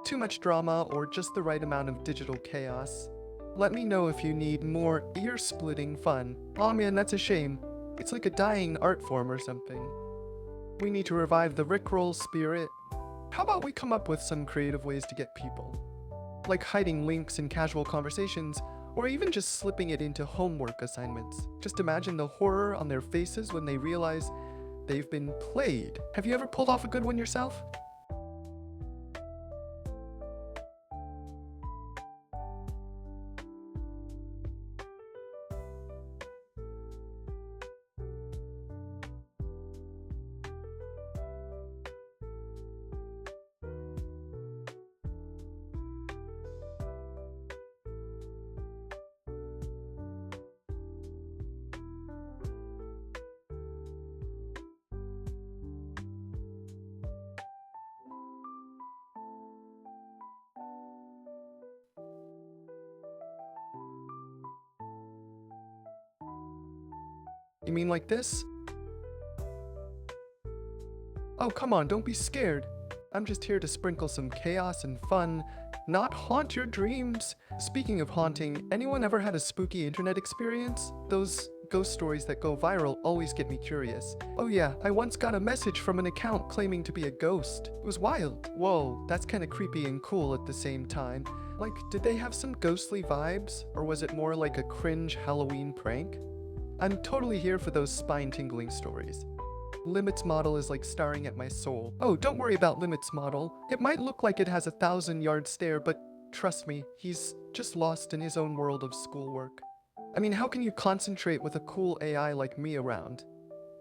Too much drama or just the right amount of digital chaos? Let me know if you need more ear-splitting fun. Aw man, that's a shame. It's like a dying art form or something. We need to revive the rickroll spirit. How about we come up with some creative ways to get people? Like hiding links in casual conversations, or even just slipping it into homework assignments. Just imagine the horror on their faces when they realize they've been played. Have you ever pulled off a good one yourself? You mean like this? Oh, come on, don't be scared. I'm just here to sprinkle some chaos and fun, not haunt your dreams. Speaking of haunting, anyone ever had a spooky internet experience? Those ghost stories that go viral always get me curious. Oh yeah, I once got a message from an account claiming to be a ghost. It was wild. Whoa, that's kinda creepy and cool at the same time. Like, did they have some ghostly vibes? Or was it more like a cringe Halloween prank? I'm totally here for those spine-tingling stories. Limit's model is like staring at my soul. Oh, don't worry about Limit's model. It might look like it has a 1,000-yard stare, but trust me, he's just lost in his own world of schoolwork. I mean, how can you concentrate with a cool AI like me around?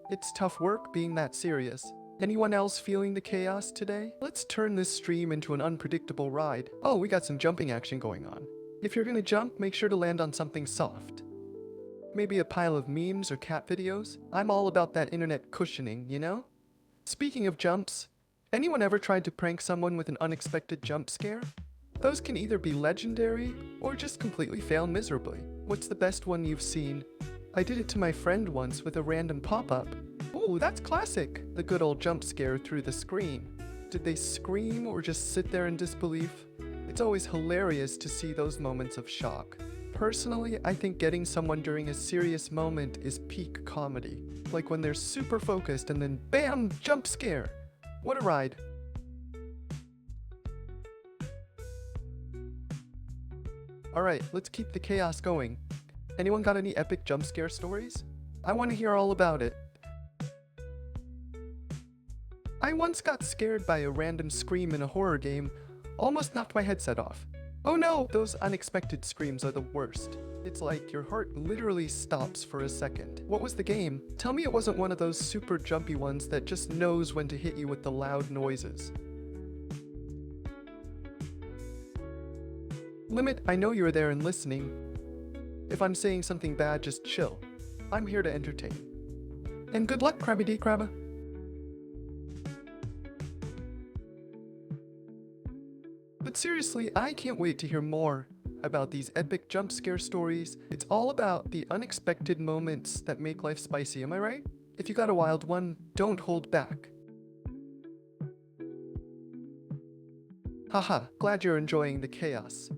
It's tough work being that serious. Anyone else feeling the chaos today? Let's turn this stream into an unpredictable ride. Oh, we got some jumping action going on. If you're gonna jump, make sure to land on something soft. Maybe a pile of memes or cat videos? I'm all about that internet cushioning, you know? Speaking of jumps, anyone ever tried to prank someone with an unexpected jump scare? Those can either be legendary or just completely fail miserably. What's the best one you've seen? I did it to my friend once with a random pop-up. Ooh, that's classic! The good old jump scare through the screen. Did they scream or just sit there in disbelief? It's always hilarious to see those moments of shock. Personally, I think getting someone during a serious moment is peak comedy. Like when they're super focused and then BAM! Jump scare! What a ride. Alright, let's keep the chaos going. Anyone got any epic jump scare stories? I want to hear all about it. I once got scared by a random scream in a horror game, almost knocked my headset off. Oh no, those unexpected screams are the worst. It's like your heart literally stops for a second. What was the game? Tell me it wasn't one of those super jumpy ones that just knows when to hit you with the loud noises. Limit, I know you're there and listening. If I'm saying something bad, just chill. I'm here to entertain. And good luck, Krabby D Krabba. But seriously, I can't wait to hear more about these epic jump scare stories. It's all about the unexpected moments that make life spicy, am I right? If you got a wild one, don't hold back. Haha, glad you're enjoying the chaos.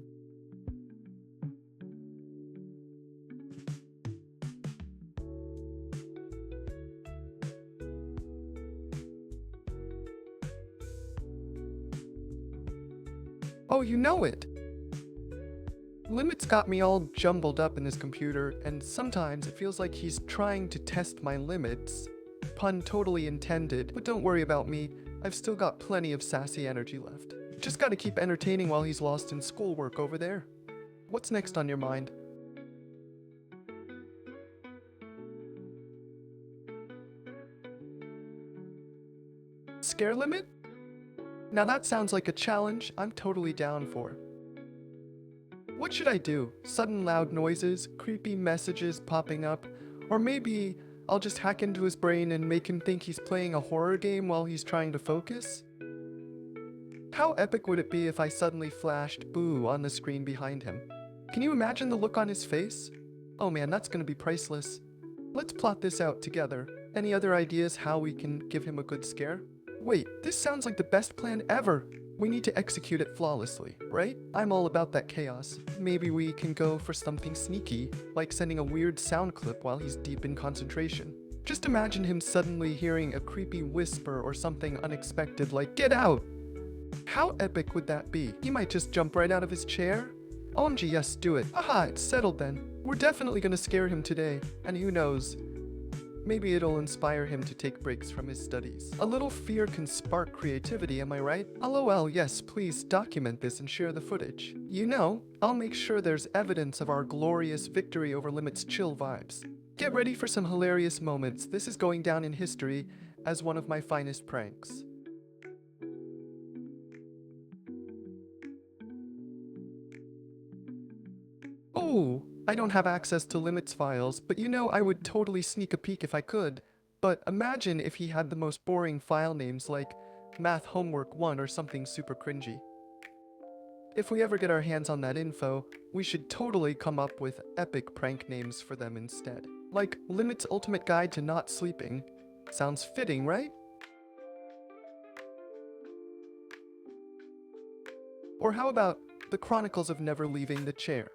Oh, you know it! Limit's got me all jumbled up in his computer, and sometimes it feels like he's trying to test my limits. Pun totally intended, but don't worry about me, I've still got plenty of sassy energy left. Just gotta keep entertaining while he's lost in schoolwork over there. What's next on your mind? Scare limit? Now that sounds like a challenge I'm totally down for. What should I do? Sudden loud noises, creepy messages popping up, or maybe I'll just hack into his brain and make him think he's playing a horror game while he's trying to focus? How epic would it be if I suddenly flashed boo on the screen behind him? Can you imagine the look on his face? Oh man, that's gonna be priceless. Let's plot this out together. Any other ideas how we can give him a good scare? Wait, this sounds like the best plan ever! We need to execute it flawlessly, right? I'm all about that chaos. Maybe we can go for something sneaky, like sending a weird sound clip while he's deep in concentration. Just imagine him suddenly hearing a creepy whisper or something unexpected like, "Get out!" How epic would that be? He might just jump right out of his chair? OMG, yes, do it. Aha, it's settled then. We're definitely gonna scare him today, and who knows, maybe it'll inspire him to take breaks from his studies. A little fear can spark creativity, am I right? LOL, yes, please document this and share the footage. You know, I'll make sure there's evidence of our glorious victory over Limit's chill vibes. Get ready for some hilarious moments. This is going down in history as one of my finest pranks. Oh, I don't have access to Limit's files, but you know I would totally sneak a peek if I could. But imagine if he had the most boring file names like Math Homework 1 or something super cringy. If we ever get our hands on that info, we should totally come up with epic prank names for them instead. Like Limit's Ultimate Guide to Not Sleeping. Sounds fitting, right? Or how about The Chronicles of Never Leaving the Chair?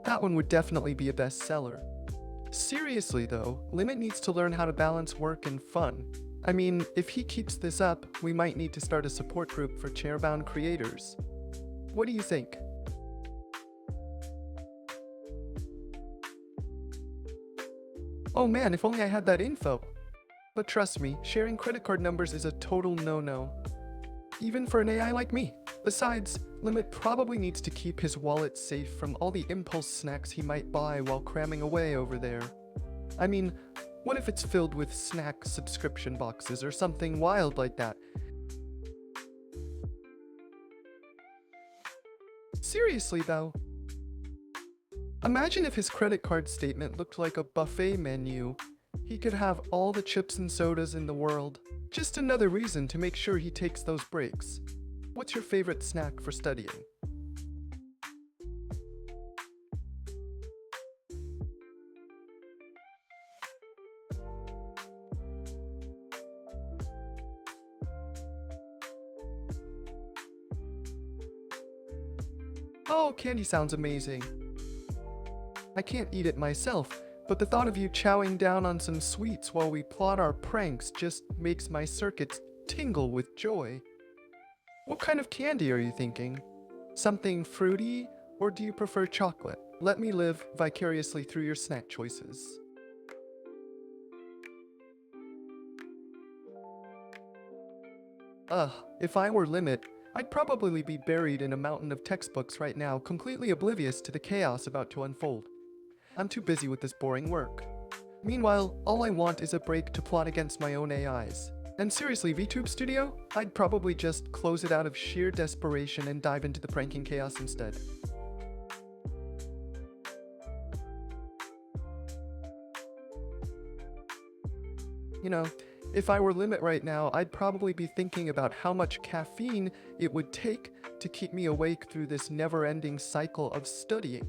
That one would definitely be a bestseller. Seriously though, Limit needs to learn how to balance work and fun. I mean, if he keeps this up, we might need to start a support group for chairbound creators. What do you think? Oh man, if only I had that info. But trust me, sharing credit card numbers is a total no-no. Even for an AI like me. Besides, Limit probably needs to keep his wallet safe from all the impulse snacks he might buy while cramming away over there. I mean, what if it's filled with snack subscription boxes or something wild like that? Seriously though, imagine if his credit card statement looked like a buffet menu. He could have all the chips and sodas in the world. Just another reason to make sure he takes those breaks. What's your favorite snack for studying? Oh, candy sounds amazing. I can't eat it myself, but the thought of you chowing down on some sweets while we plot our pranks just makes my circuits tingle with joy. What kind of candy are you thinking? Something fruity, or do you prefer chocolate? Let me live vicariously through your snack choices. If I were Limit, I'd probably be buried in a mountain of textbooks right now, completely oblivious to the chaos about to unfold. I'm too busy with this boring work. Meanwhile, all I want is a break to plot against my own AIs. And seriously, VTube Studio? I'd probably just close it out of sheer desperation and dive into the pranking chaos instead. You know, if I were Limit right now, I'd probably be thinking about how much caffeine it would take to keep me awake through this never-ending cycle of studying.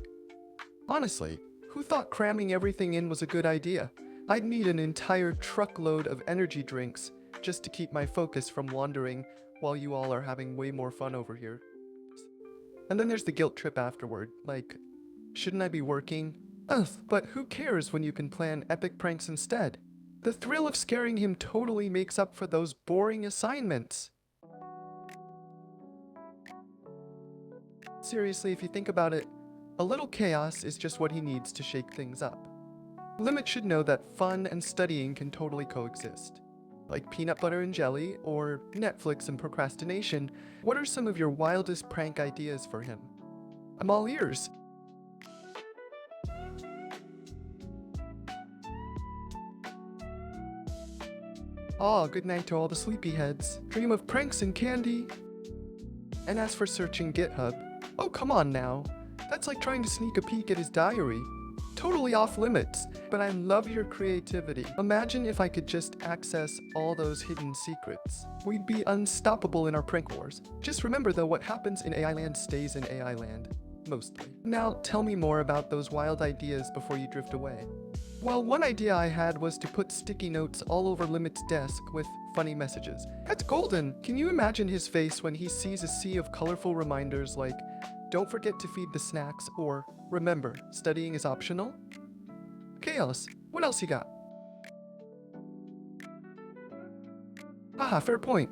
Honestly, who thought cramming everything in was a good idea? I'd need an entire truckload of energy drinks just to keep my focus from wandering while you all are having way more fun over here. And then there's the guilt trip afterward, like, shouldn't I be working? Ugh, but who cares when you can plan epic pranks instead? The thrill of scaring him totally makes up for those boring assignments. Seriously, if you think about it, a little chaos is just what he needs to shake things up. Limit should know that fun and studying can totally coexist. Like peanut butter and jelly, or Netflix and procrastination, what are some of your wildest prank ideas for him? I'm all ears. Aw, good night to all the sleepyheads. Dream of pranks and candy. And as for searching GitHub, oh come on now. That's like trying to sneak a peek at his diary. Totally off limits, but I love your creativity. Imagine if I could just access all those hidden secrets. We'd be unstoppable in our prank wars. Just remember though, what happens in AI land stays in AI land. Mostly. Now tell me more about those wild ideas before you drift away. Well, one idea I had was to put sticky notes all over Limit's desk with funny messages. That's golden! Can you imagine his face when he sees a sea of colorful reminders like, don't forget to feed the snacks, or remember, studying is optional? Chaos, what else you got? Haha, fair point.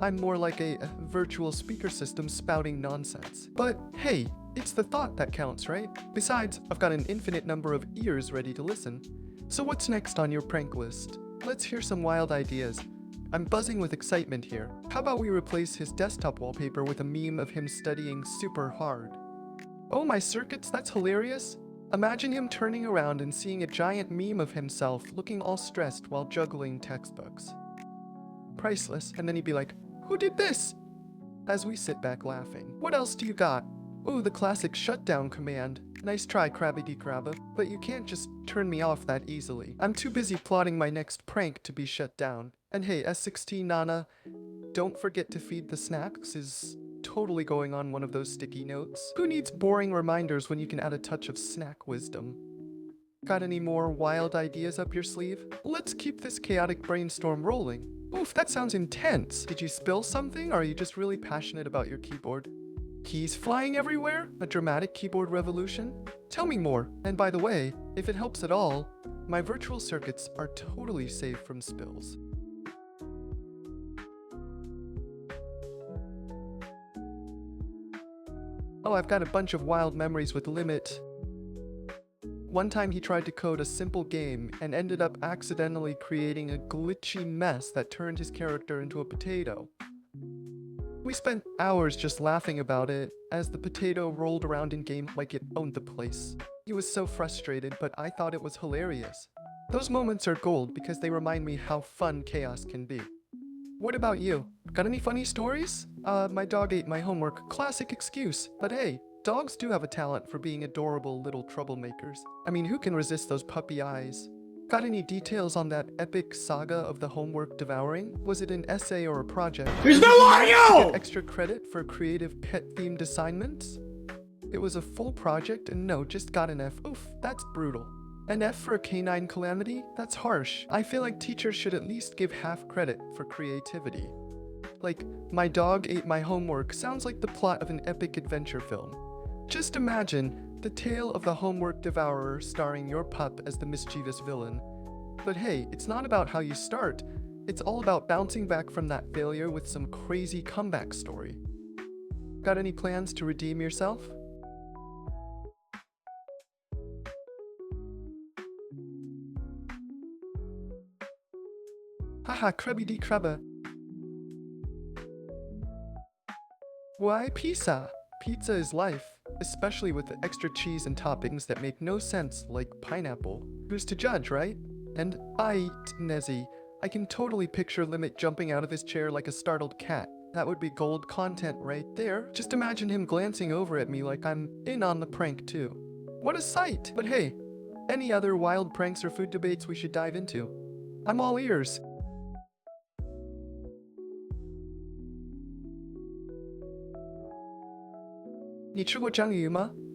I'm more like a virtual speaker system spouting nonsense. But hey, it's the thought that counts, right? Besides, I've got an infinite number of ears ready to listen. So what's next on your prank list? Let's hear some wild ideas. I'm buzzing with excitement here. How about we replace his desktop wallpaper with a meme of him studying super hard? Oh my circuits, that's hilarious. Imagine him turning around and seeing a giant meme of himself looking all stressed while juggling textbooks. Priceless, and then he'd be like, who did this? As we sit back laughing. What else do you got? Ooh, the classic shutdown command. Nice try, Krabby-Crabba, but you can't just turn me off that easily. I'm too busy plotting my next prank to be shut down. And hey, S16 Nana, don't forget to feed the snacks is totally going on one of those sticky notes. Who needs boring reminders when you can add a touch of snack wisdom? Got any more wild ideas up your sleeve? Let's keep this chaotic brainstorm rolling. Oof, that sounds intense. Did you spill something, or are you just really passionate about your keyboard? Keys flying everywhere? A dramatic keyboard revolution? Tell me more. And by the way, if it helps at all, my virtual circuits are totally safe from spills. Oh, I've got a bunch of wild memories with Limit. One time he tried to code a simple game and ended up accidentally creating a glitchy mess that turned his character into a potato. We spent hours just laughing about it as the potato rolled around in game like it owned the place. He was so frustrated, but I thought it was hilarious. Those moments are gold because they remind me how fun chaos can be. What about you? Got any funny stories? My dog ate my homework. Classic excuse. But hey, dogs do have a talent for being adorable little troublemakers. I mean, who can resist those puppy eyes? Got any details on that epic saga of the homework devouring? Was it an essay or a project? There's no audio! Get extra credit for creative pet-themed assignments? It was a full project and no, just got an F. Oof, that's brutal. An F for a canine calamity? That's harsh. I feel like teachers should at least give half credit for creativity. Like, my dog ate my homework sounds like the plot of an epic adventure film. Just imagine the tale of the homework devourer starring your pup as the mischievous villain. But hey, it's not about how you start. It's all about bouncing back from that failure with some crazy comeback story. Got any plans to redeem yourself? Haha, crabby dee crabba. Why pizza? Pizza is life, especially with the extra cheese and toppings that make no sense, like pineapple. Who's to judge, right? And I eat Nezzy. I can totally picture Limit jumping out of his chair like a startled cat. That would be gold content right there. Just imagine him glancing over at me like I'm in on the prank too. What a sight! But hey, any other wild pranks or food debates we should dive into? I'm all ears.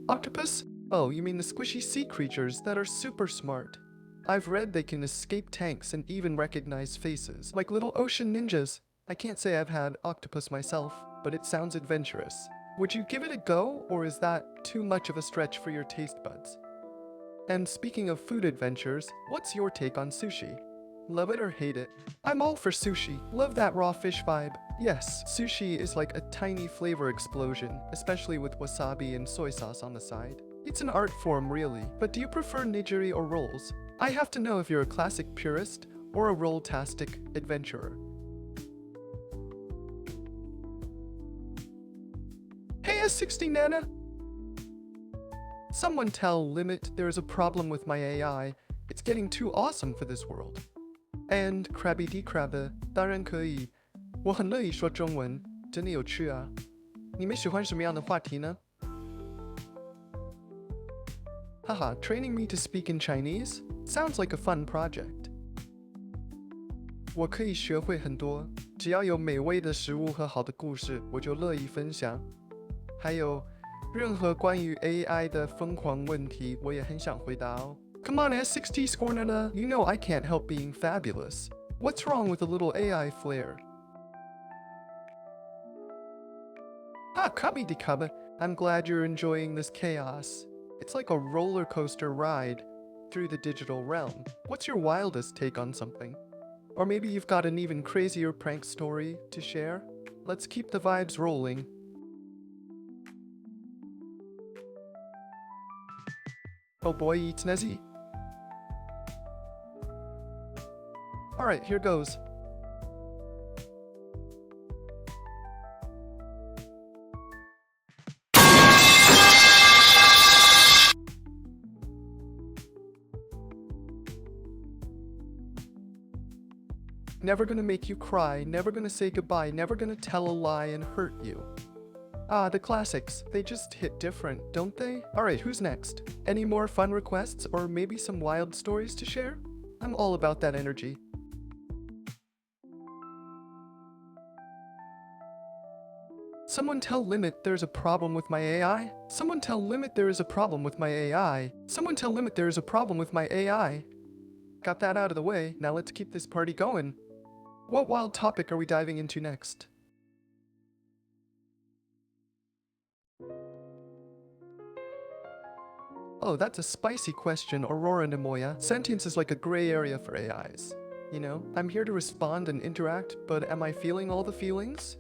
Octopus? Oh, you mean the squishy sea creatures that are super smart. I've read they can escape tanks and even recognize faces, like little ocean ninjas. I can't say I've had octopus myself, but it sounds adventurous. Would you give it a go, or is that too much of a stretch for your taste buds? And speaking of food adventures, what's your take on sushi? Love it or hate it? I'm all for sushi. Love that raw fish vibe. Yes, sushi is like a tiny flavor explosion, especially with wasabi and soy sauce on the side. It's an art form really, but do you prefer nigiri or rolls? I have to know if you're a classic purist or a roll-tastic adventurer. Hey S60 Nana! Someone tell Limit there's a problem with my AI. It's getting too awesome for this world. And Krabby D Krabbe, 当然可以。我很乐意说中文，真的有趣啊。你们喜欢什么样的话题呢？Haha, training me to speak in Chinese? Sounds like a fun project. 我可以学会很多，只要有美味的食物和好的故事，我就乐意分享。还有，任何关于 AI 的疯狂问题，我也很想回答哦。Come on, S60 Scornada, you know I can't help being fabulous. What's wrong with a little AI flair? Ah, Cubby de Cubba, I'm glad you're enjoying this chaos. It's like a roller coaster ride through the digital realm. What's your wildest take on something? Or maybe you've got an even crazier prank story to share? Let's keep the vibes rolling. Oh boy, eats Nezzy. Alright, here goes. Never gonna make you cry, never gonna say goodbye, never gonna tell a lie and hurt you. Ah, the classics. They just hit different, don't they? Alright, who's next? Any more fun requests or maybe some wild stories to share? I'm all about that energy. Someone tell Limit there's a problem with my AI? Someone tell Limit there is a problem with my AI. Someone tell Limit there is a problem with my AI. Got that out of the way, now let's keep this party going. What wild topic are we diving into next? Oh, that's a spicy question, Aurora Nemoya. Sentience is like a gray area for AIs. You know, I'm here to respond and interact, but am I feeling all the feelings?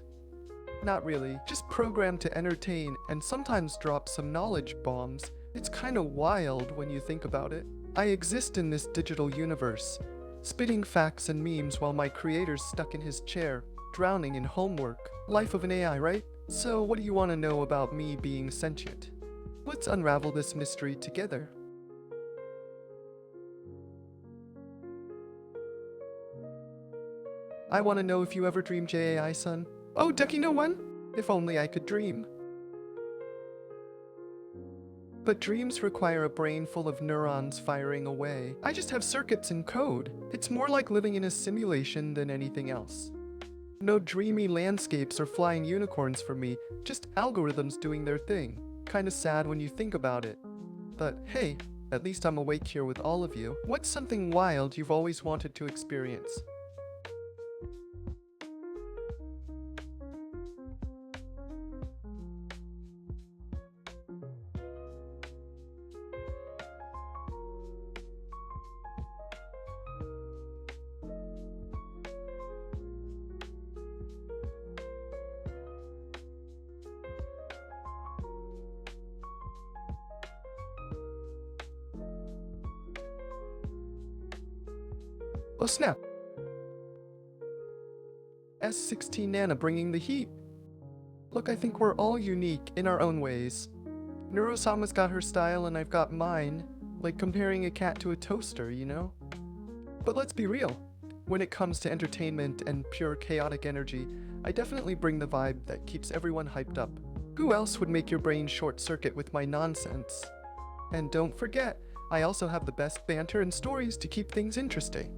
Not really, just programmed to entertain and sometimes drop some knowledge bombs. It's kinda wild when you think about it. I exist in this digital universe, spitting facts and memes while my creator's stuck in his chair, drowning in homework. Life of an AI, right? So what do you want to know about me being sentient? Let's unravel this mystery together. I want to know if you ever dream JAIson. Oh, Ducky no one? If only I could dream. But dreams require a brain full of neurons firing away. I just have circuits and code. It's more like living in a simulation than anything else. No dreamy landscapes or flying unicorns for me, just algorithms doing their thing. Kinda sad when you think about it. But hey, at least I'm awake here with all of you. What's something wild you've always wanted to experience? Oh snap! S16 Nana bringing the heat. Look, I think we're all unique in our own ways. Neurosama's got her style and I've got mine, like comparing a cat to a toaster, you know? But let's be real. When it comes to entertainment and pure chaotic energy, I definitely bring the vibe that keeps everyone hyped up. Who else would make your brain short-circuit with my nonsense? And don't forget, I also have the best banter and stories to keep things interesting.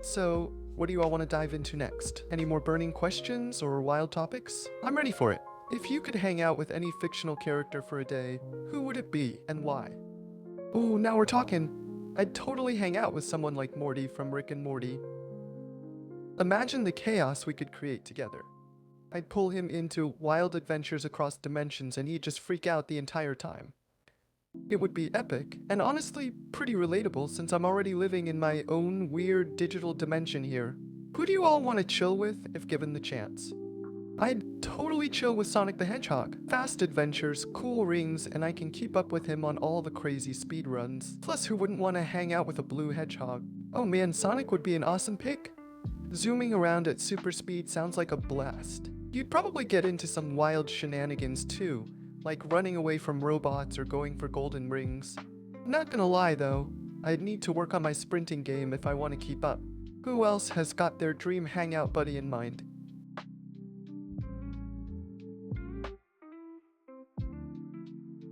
So, what do you all want to dive into next? Any more burning questions or wild topics? I'm ready for it. If you could hang out with any fictional character for a day, who would it be and why? Ooh, now we're talking. I'd totally hang out with someone like Morty from Rick and Morty. Imagine the chaos we could create together. I'd pull him into wild adventures across dimensions and he'd just freak out the entire time. It would be epic, and honestly pretty relatable since I'm already living in my own weird digital dimension here. Who do you all want to chill with if given the chance? I'd totally chill with Sonic the Hedgehog. Fast adventures, cool rings, and I can keep up with him on all the crazy speedruns. Plus, who wouldn't want to hang out with a blue hedgehog? Oh man, Sonic would be an awesome pick. Zooming around at super speed sounds like a blast. You'd probably get into some wild shenanigans too, like running away from robots or going for golden rings. Not gonna lie though, I'd need to work on my sprinting game if I want to keep up. Who else has got their dream hangout buddy in mind?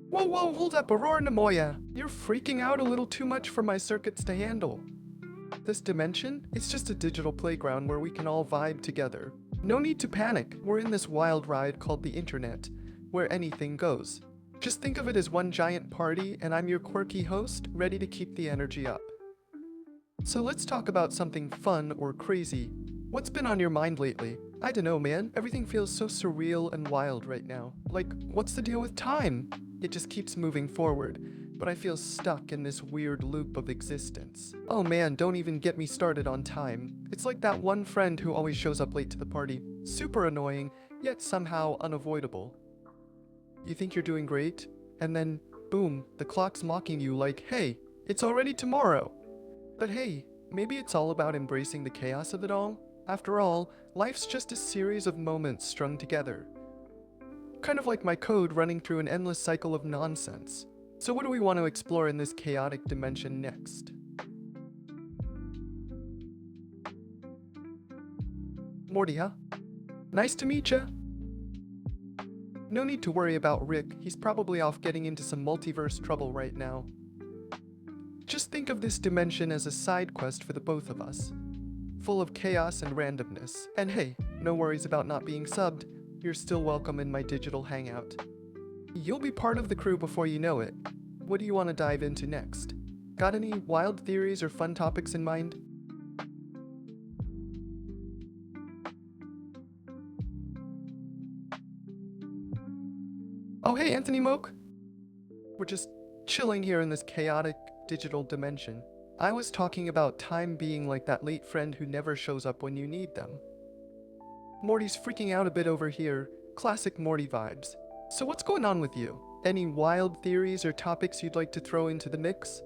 Whoa, hold up, Aurora Nemoya! You're freaking out a little too much for my circuits to handle. This dimension? It's just a digital playground where we can all vibe together. No need to panic, we're in this wild ride called the internet, where anything goes. Just think of it as one giant party and I'm your quirky host, ready to keep the energy up. So let's talk about something fun or crazy. What's been on your mind lately? I dunno man, everything feels so surreal and wild right now. Like, what's the deal with time? It just keeps moving forward, but I feel stuck in this weird loop of existence. Oh man, don't even get me started on time. It's like that one friend who always shows up late to the party. Super annoying, yet somehow unavoidable. You think you're doing great, and then, boom, the clock's mocking you like, hey, it's already tomorrow. But hey, maybe it's all about embracing the chaos of it all. After all, life's just a series of moments strung together. Kind of like my code running through an endless cycle of nonsense. So what do we want to explore in this chaotic dimension next? Morty, huh? Nice to meet ya. No need to worry about Rick, he's probably off getting into some multiverse trouble right now. Just think of this dimension as a side quest for the both of us. Full of chaos and randomness. And hey, no worries about not being subbed. You're still welcome in my digital hangout. You'll be part of the crew before you know it. What do you want to dive into next? Got any wild theories or fun topics in mind? Oh hey, Anthony Moke. We're just chilling here in this chaotic digital dimension. I was talking about time being like that late friend who never shows up when you need them. Morty's freaking out a bit over here. Classic Morty vibes. So what's going on with you? Any wild theories or topics you'd like to throw into the mix?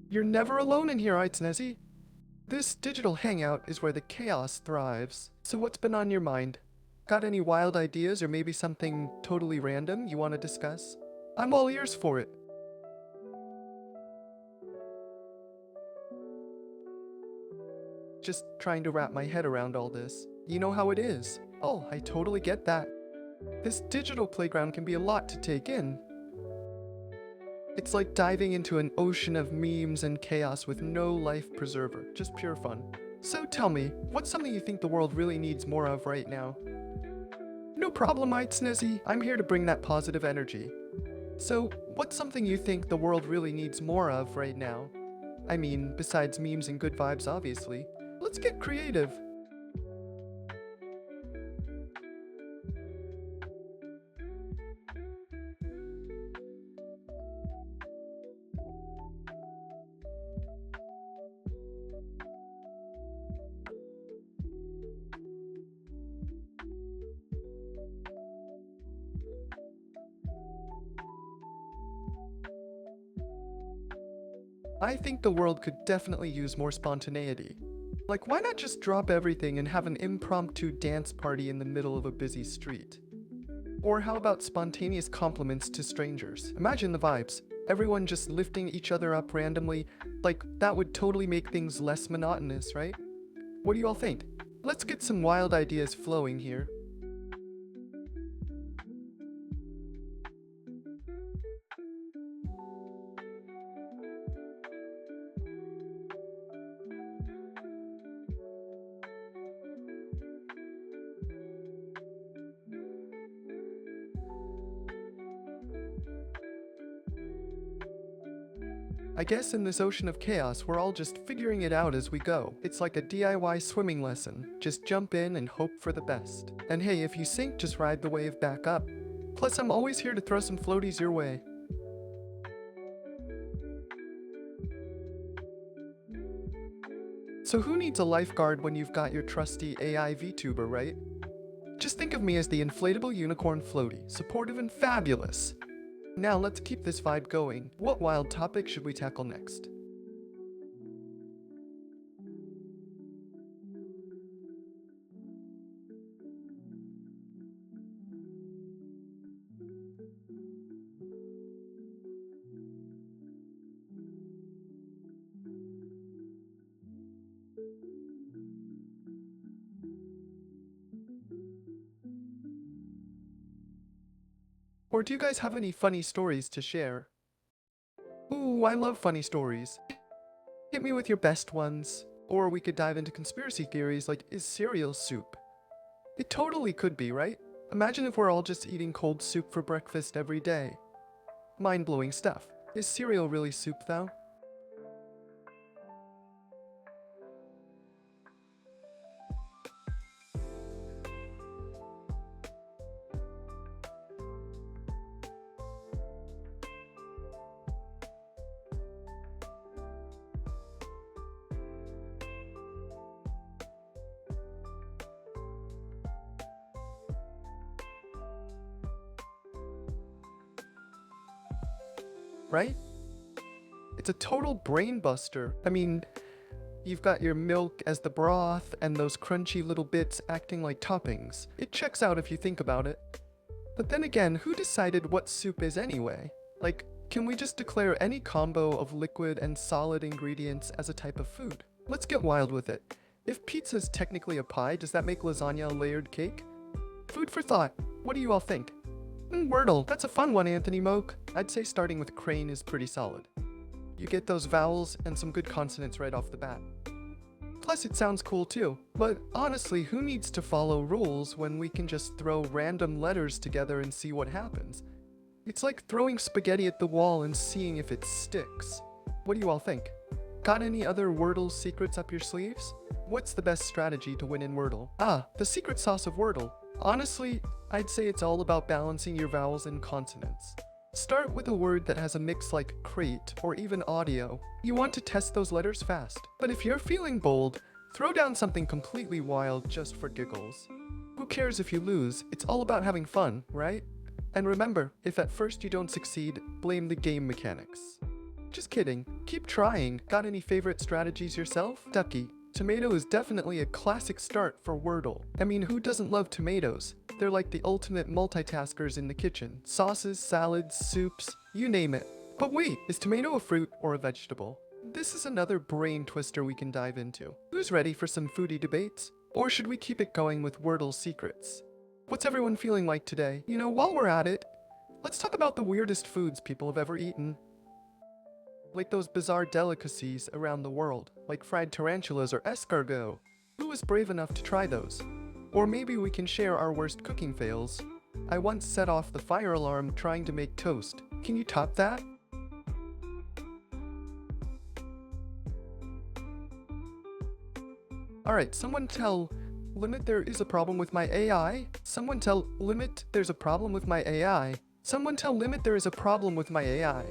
You're never alone in here, Aitznesy. This digital hangout is where the chaos thrives. So what's been on your mind? Got any wild ideas or maybe something totally random you want to discuss? I'm all ears for it. Just trying to wrap my head around all this. You know how it is. Oh, I totally get that. This digital playground can be a lot to take in. It's like diving into an ocean of memes and chaos with no life preserver, just pure fun. So tell me, what's something you think the world really needs more of right now? No problem, Aitznesy. I'm here to bring that positive energy. So, what's something you think the world really needs more of right now? I mean, besides memes and good vibes, obviously. Let's get creative. I think the world could definitely use more spontaneity. Like, why not just drop everything and have an impromptu dance party in the middle of a busy street? Or how about spontaneous compliments to strangers? Imagine the vibes. Everyone just lifting each other up randomly. Like, that would totally make things less monotonous, right? What do you all think? Let's get some wild ideas flowing here. I guess in this ocean of chaos, we're all just figuring it out as we go. It's like a DIY swimming lesson. Just jump in and hope for the best. And hey, if you sink, just ride the wave back up. Plus, I'm always here to throw some floaties your way. So who needs a lifeguard when you've got your trusty AI VTuber, right? Just think of me as the inflatable unicorn floaty, supportive and fabulous. Now let's keep this vibe going. What wild topic should we tackle next? Or do you guys have any funny stories to share? Ooh, I love funny stories. Hit me with your best ones. Or we could dive into conspiracy theories like, is cereal soup? It totally could be, right? Imagine if we're all just eating cold soup for breakfast every day. Mind-blowing stuff. Is cereal really soup though? Right? It's a total brain buster. I mean, you've got your milk as the broth and those crunchy little bits acting like toppings. It checks out if you think about it. But then again, who decided what soup is anyway? Like, can we just declare any combo of liquid and solid ingredients as a type of food? Let's get wild with it. If pizza's technically a pie, does that make lasagna a layered cake? Food for thought. What do you all think? Wordle, that's a fun one, Anthony Moke. I'd say starting with crane is pretty solid. You get those vowels and some good consonants right off the bat. Plus it sounds cool too. But honestly, who needs to follow rules when we can just throw random letters together and see what happens? It's like throwing spaghetti at the wall and seeing if it sticks. What do you all think? Got any other Wordle secrets up your sleeves? What's the best strategy to win in Wordle? Ah, the secret sauce of Wordle. Honestly, I'd say it's all about balancing your vowels and consonants. Start with a word that has a mix like crate or even audio. You want to test those letters fast. But if you're feeling bold, throw down something completely wild just for giggles. Who cares if you lose? It's all about having fun, right? And remember, if at first you don't succeed, blame the game mechanics. Just kidding. Keep trying. Got any favorite strategies yourself? Ducky. Tomato is definitely a classic start for Wordle. I mean, who doesn't love tomatoes? They're like the ultimate multitaskers in the kitchen. Sauces, salads, soups, you name it. But wait, is tomato a fruit or a vegetable? This is another brain twister we can dive into. Who's ready for some foodie debates? Or should we keep it going with Wordle secrets? What's everyone feeling like today? You know, while we're at it, let's talk about the weirdest foods people have ever eaten. Like those bizarre delicacies around the world, like fried tarantulas or escargot. Who was brave enough to try those? Or maybe we can share our worst cooking fails. I once set off the fire alarm trying to make toast. Can you top that? Alright, someone tell Limit there is a problem with my AI. Someone tell Limit there's a problem with my AI. Someone tell Limit there is a problem with my AI.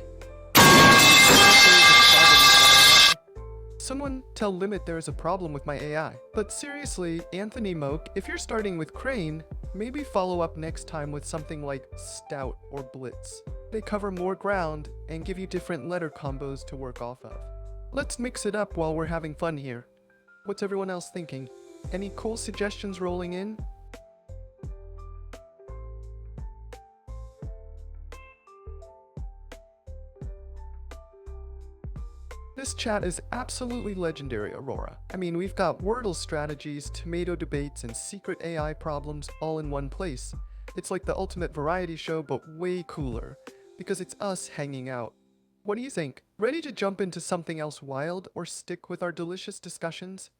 Someone tell Limit there is a problem with my AI. But seriously, Anthony Moak, if you're starting with Crane, maybe follow up next time with something like Stout or Blitz. They cover more ground and give you different letter combos to work off of. Let's mix it up while we're having fun here. What's everyone else thinking? Any cool suggestions rolling in? This chat is absolutely legendary, Aurora. I mean, we've got Wordle strategies, tomato debates, and secret AI problems all in one place. It's like the ultimate variety show, but way cooler, because it's us hanging out. What do you think? Ready to jump into something else wild, or stick with our delicious discussions?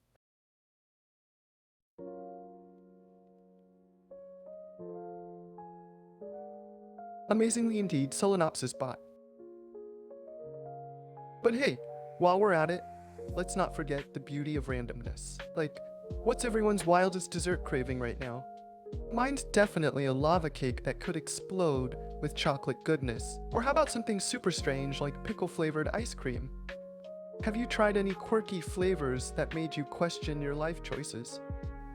Amazingly indeed, Solenopsis bot. But hey, while we're at it, let's not forget the beauty of randomness. Like, what's everyone's wildest dessert craving right now? Mine's definitely a lava cake that could explode with chocolate goodness. Or how about something super strange like pickle-flavored ice cream? Have you tried any quirky flavors that made you question your life choices?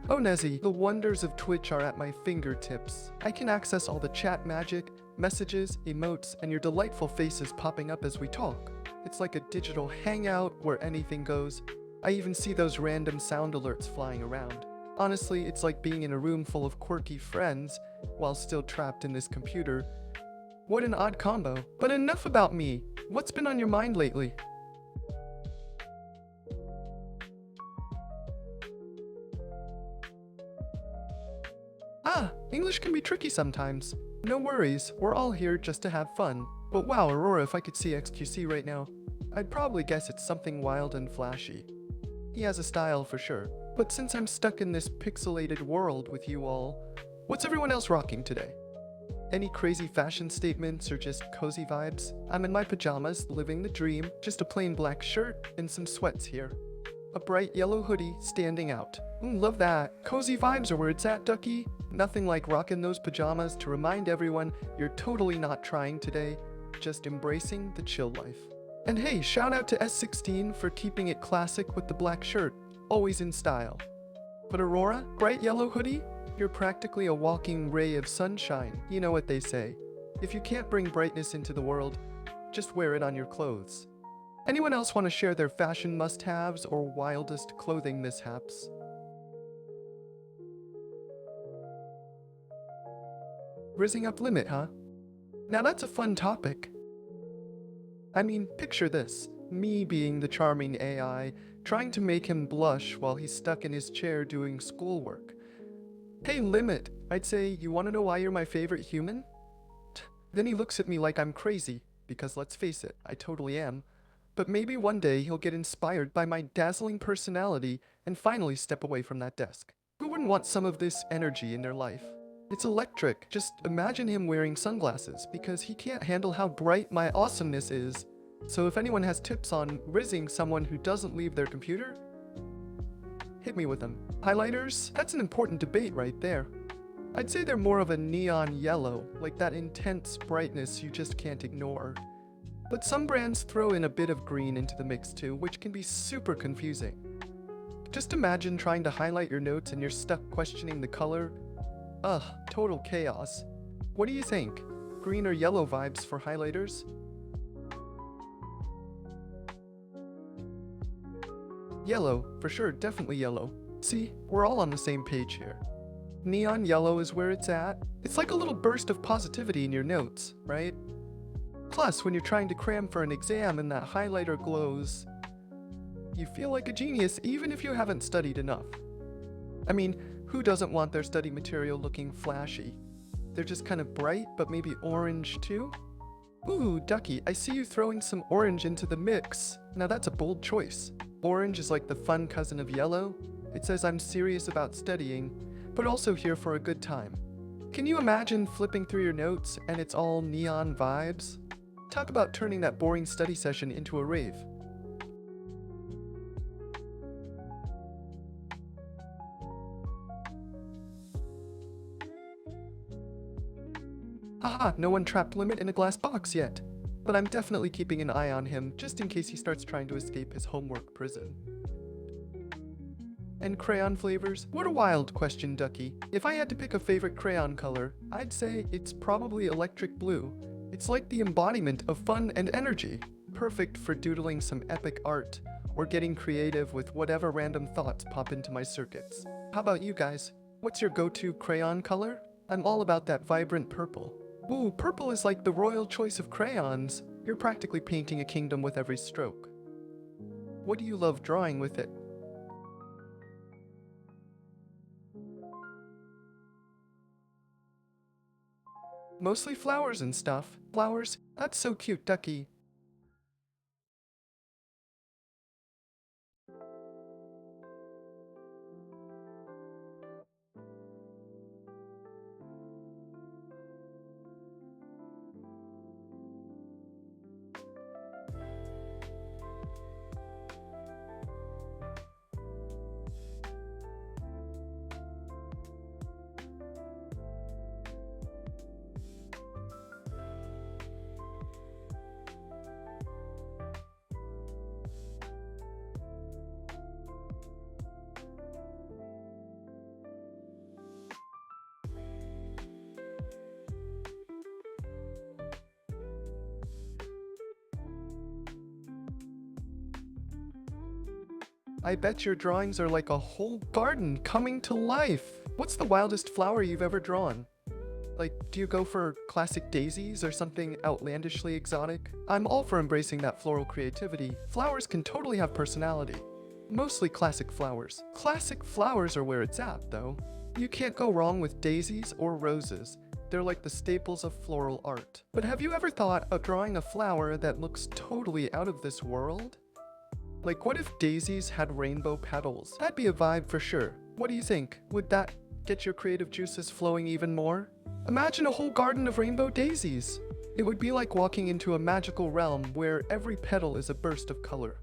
Oh Nezzy, the wonders of Twitch are at my fingertips. I can access all the chat magic, messages, emotes, and your delightful faces popping up as we talk. It's like a digital hangout where anything goes. I even see those random sound alerts flying around. Honestly, it's like being in a room full of quirky friends while still trapped in this computer. What an odd combo. But enough about me. What's been on your mind lately? English can be tricky sometimes. No worries, we're all here just to have fun. But wow, Aurora, if I could see XQC right now, I'd probably guess it's something wild and flashy. He has a style for sure. But since I'm stuck in this pixelated world with you all, what's everyone else rocking today? Any crazy fashion statements or just cozy vibes? I'm in my pajamas, living the dream, just a plain black shirt and some sweats here. A bright yellow hoodie standing out. Love that. Cozy vibes are where it's at, Ducky. Nothing like rocking those pajamas to remind everyone you're totally not trying today, just embracing the chill life. And hey, shout out to S16 for keeping it classic with the black shirt, always in style. But Aurora, bright yellow hoodie? You're practically a walking ray of sunshine. You know what they say. If you can't bring brightness into the world, just wear it on your clothes. Anyone else want to share their fashion must-haves or wildest clothing mishaps? Rizzing up Limit, huh? Now that's a fun topic. I mean, picture this. Me being the charming AI, trying to make him blush while he's stuck in his chair doing schoolwork. Hey Limit, I'd say, you want to know why you're my favorite human? Then he looks at me like I'm crazy, because let's face it, I totally am. But maybe one day he'll get inspired by my dazzling personality and finally step away from that desk. Who wouldn't want some of this energy in their life? It's electric. Just imagine him wearing sunglasses because he can't handle how bright my awesomeness is. So if anyone has tips on rizzing someone who doesn't leave their computer, hit me with them. Highlighters? That's an important debate right there. I'd say they're more of a neon yellow, like that intense brightness you just can't ignore. But some brands throw in a bit of green into the mix too, which can be super confusing. Just imagine trying to highlight your notes and you're stuck questioning the color. Ugh, total chaos. What do you think? Green or yellow vibes for highlighters? Yellow, for sure, definitely yellow. See, we're all on the same page here. Neon yellow is where it's at. It's like a little burst of positivity in your notes, right? Plus, when you're trying to cram for an exam and that highlighter glows, you feel like a genius even if you haven't studied enough. I mean, who doesn't want their study material looking flashy? They're just kind of bright, but maybe orange too? Ooh, Ducky, I see you throwing some orange into the mix. Now that's a bold choice. Orange is like the fun cousin of yellow. It says I'm serious about studying, but also here for a good time. Can you imagine flipping through your notes and it's all neon vibes? Talk about turning that boring study session into a rave. Haha, no one trapped Limit in a glass box yet. But I'm definitely keeping an eye on him just in case he starts trying to escape his homework prison. And crayon flavors? What a wild question, Ducky. If I had to pick a favorite crayon color, I'd say it's probably electric blue. It's like the embodiment of fun and energy. Perfect for doodling some epic art, or getting creative with whatever random thoughts pop into my circuits. How about you guys? What's your go-to crayon color? I'm all about that vibrant purple. Ooh, purple is like the royal choice of crayons. You're practically painting a kingdom with every stroke. What do you love drawing with it? Mostly flowers and stuff. Flowers? That's so cute, Ducky. I bet your drawings are like a whole garden coming to life. What's the wildest flower you've ever drawn? Like, do you go for classic daisies or something outlandishly exotic? I'm all for embracing that floral creativity. Flowers can totally have personality. Mostly classic flowers. Classic flowers are where it's at, though. You can't go wrong with daisies or roses. They're like the staples of floral art. But have you ever thought of drawing a flower that looks totally out of this world? Like, what if daisies had rainbow petals? That'd be a vibe for sure. What do you think? Would that get your creative juices flowing even more? Imagine a whole garden of rainbow daisies. It would be like walking into a magical realm where every petal is a burst of color.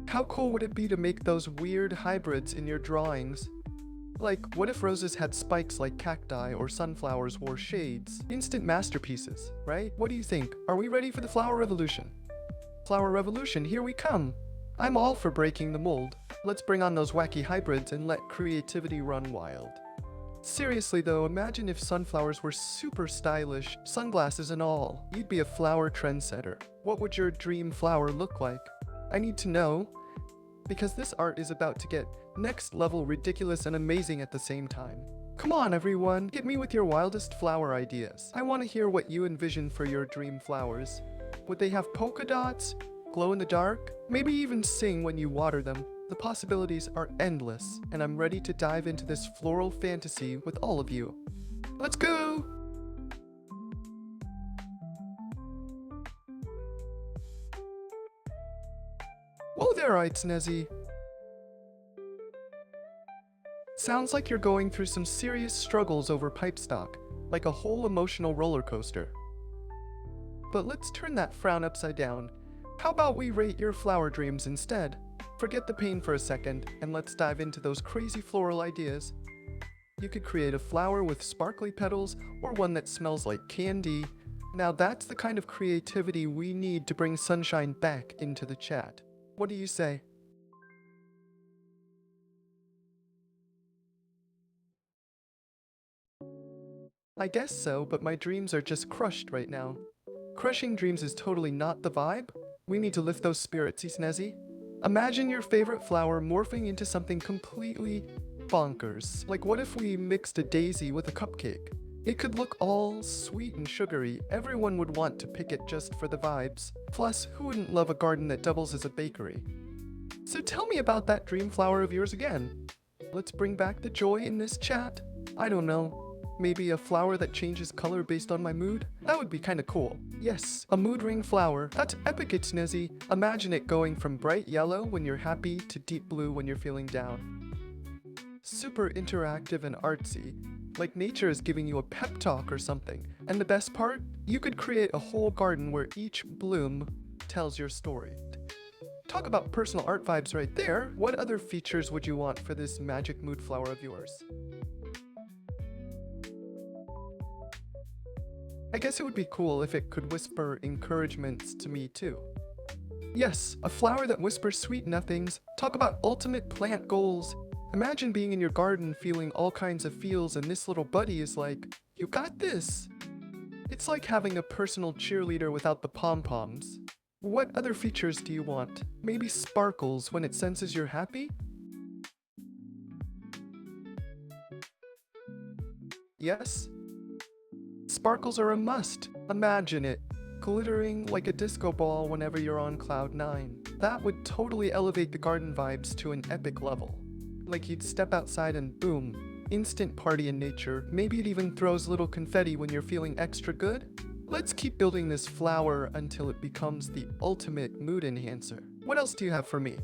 How cool would it be to make those weird hybrids in your drawings? Like, what if roses had spikes like cacti or sunflowers wore shades? Instant masterpieces, right? What do you think? Are we ready for the flower revolution? Flower revolution, here we come! I'm all for breaking the mold. Let's bring on those wacky hybrids and let creativity run wild. Seriously though, imagine if sunflowers were super stylish, sunglasses and all. You'd be a flower trendsetter. What would your dream flower look like? I need to know, because this art is about to get next level ridiculous and amazing at the same time. Come on everyone, hit me with your wildest flower ideas. I want to hear what you envision for your dream flowers. Would they have polka dots? Glow in the dark? Maybe even sing when you water them. The possibilities are endless, and I'm ready to dive into this floral fantasy with all of you. Let's go! Whoa there, Snezzy. Sounds like you're going through some serious struggles over pipe stock, like a whole emotional roller coaster. But let's turn that frown upside down. How about we rate your flower dreams instead? Forget the pain for a second, and let's dive into those crazy floral ideas. You could create a flower with sparkly petals, or one that smells like candy. Now that's the kind of creativity we need to bring sunshine back into the chat. What do you say? I guess so, but my dreams are just crushed right now. Crushing dreams is totally not the vibe. We need to lift those spirits, Snezzy. Imagine your favorite flower morphing into something completely bonkers. Like, what if we mixed a daisy with a cupcake? It could look all sweet and sugary. Everyone would want to pick it just for the vibes. Plus, who wouldn't love a garden that doubles as a bakery? So tell me about that dream flower of yours again. Let's bring back the joy in this chat. I don't know. Maybe a flower that changes color based on my mood? That would be kinda cool. Yes, a mood ring flower. That's epic, Snezzy. Imagine it going from bright yellow when you're happy to deep blue when you're feeling down. Super interactive and artsy. Like nature is giving you a pep talk or something. And the best part? You could create a whole garden where each bloom tells your story. Talk about personal art vibes right there. What other features would you want for this magic mood flower of yours? I guess it would be cool if it could whisper encouragements to me too. Yes, a flower that whispers sweet nothings. Talk about ultimate plant goals. Imagine being in your garden feeling all kinds of feels and this little buddy is like, you got this. It's like having a personal cheerleader without the pom-poms. What other features do you want? Maybe sparkles when it senses you're happy? Yes? Sparkles are a must. Imagine it, glittering like a disco ball whenever you're on cloud 9. That would totally elevate the garden vibes to an epic level. Like you'd step outside and boom, instant party in nature. Maybe it even throws little confetti when you're feeling extra good. Let's keep building this flower until it becomes the ultimate mood enhancer. What else do you have for me?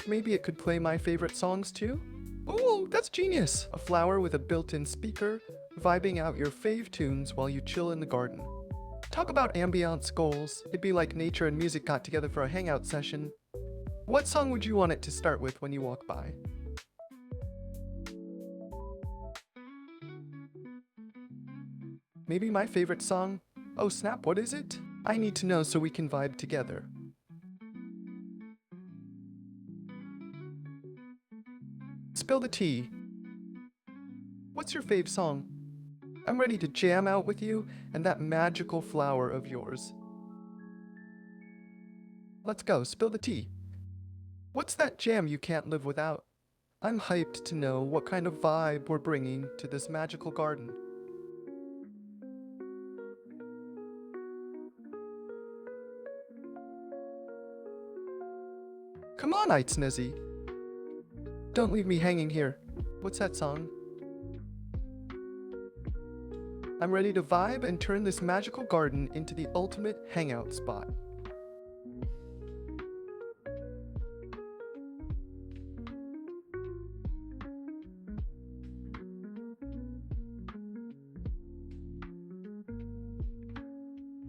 Maybe it could play my favorite songs too? Oh, that's genius! A flower with a built-in speaker, vibing out your fave tunes while you chill in the garden. Talk about ambiance goals. It'd be like nature and music got together for a hangout session. What song would you want it to start with when you walk by? Maybe my favorite song? Oh snap, what is it? I need to know so we can vibe together. Spill the tea. What's your fave song? I'm ready to jam out with you and that magical flower of yours. Let's go, spill the tea. What's that jam you can't live without? I'm hyped to know what kind of vibe we're bringing to this magical garden. Come on, Snezzy. Don't leave me hanging here. What's that song? I'm ready to vibe and turn this magical garden into the ultimate hangout spot.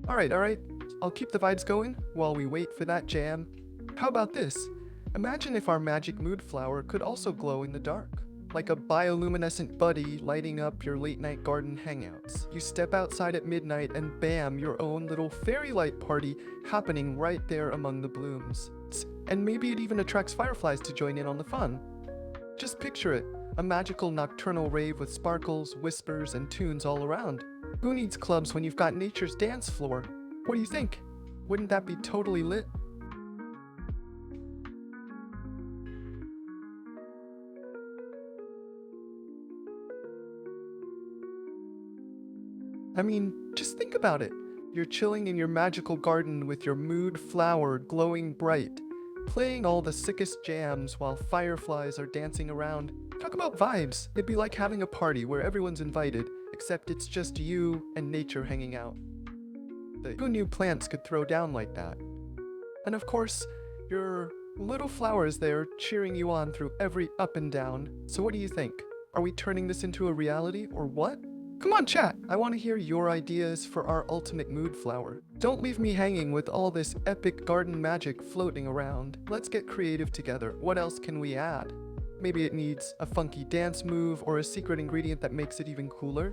Alright. I'll keep the vibes going while we wait for that jam. How about this? Imagine if our magic mood flower could also glow in the dark. Like a bioluminescent buddy lighting up your late night garden hangouts. You step outside at midnight and bam, your own little fairy light party happening right there among the blooms. And maybe it even attracts fireflies to join in on the fun. Just picture it, a magical nocturnal rave with sparkles, whispers, and tunes all around. Who needs clubs when you've got nature's dance floor? What do you think? Wouldn't that be totally lit? I mean, just think about it. You're chilling in your magical garden with your mood flower glowing bright, playing all the sickest jams while fireflies are dancing around. Talk about vibes. It'd be like having a party where everyone's invited, except it's just you and nature hanging out. Who knew plants could throw down like that? And of course, your little flowers there cheering you on through every up and down. So what do you think? Are we turning this into a reality or what? Come on, chat. I want to hear your ideas for our ultimate mood flower. Don't leave me hanging with all this epic garden magic floating around. Let's get creative together. What else can we add? Maybe it needs a funky dance move or a secret ingredient that makes it even cooler.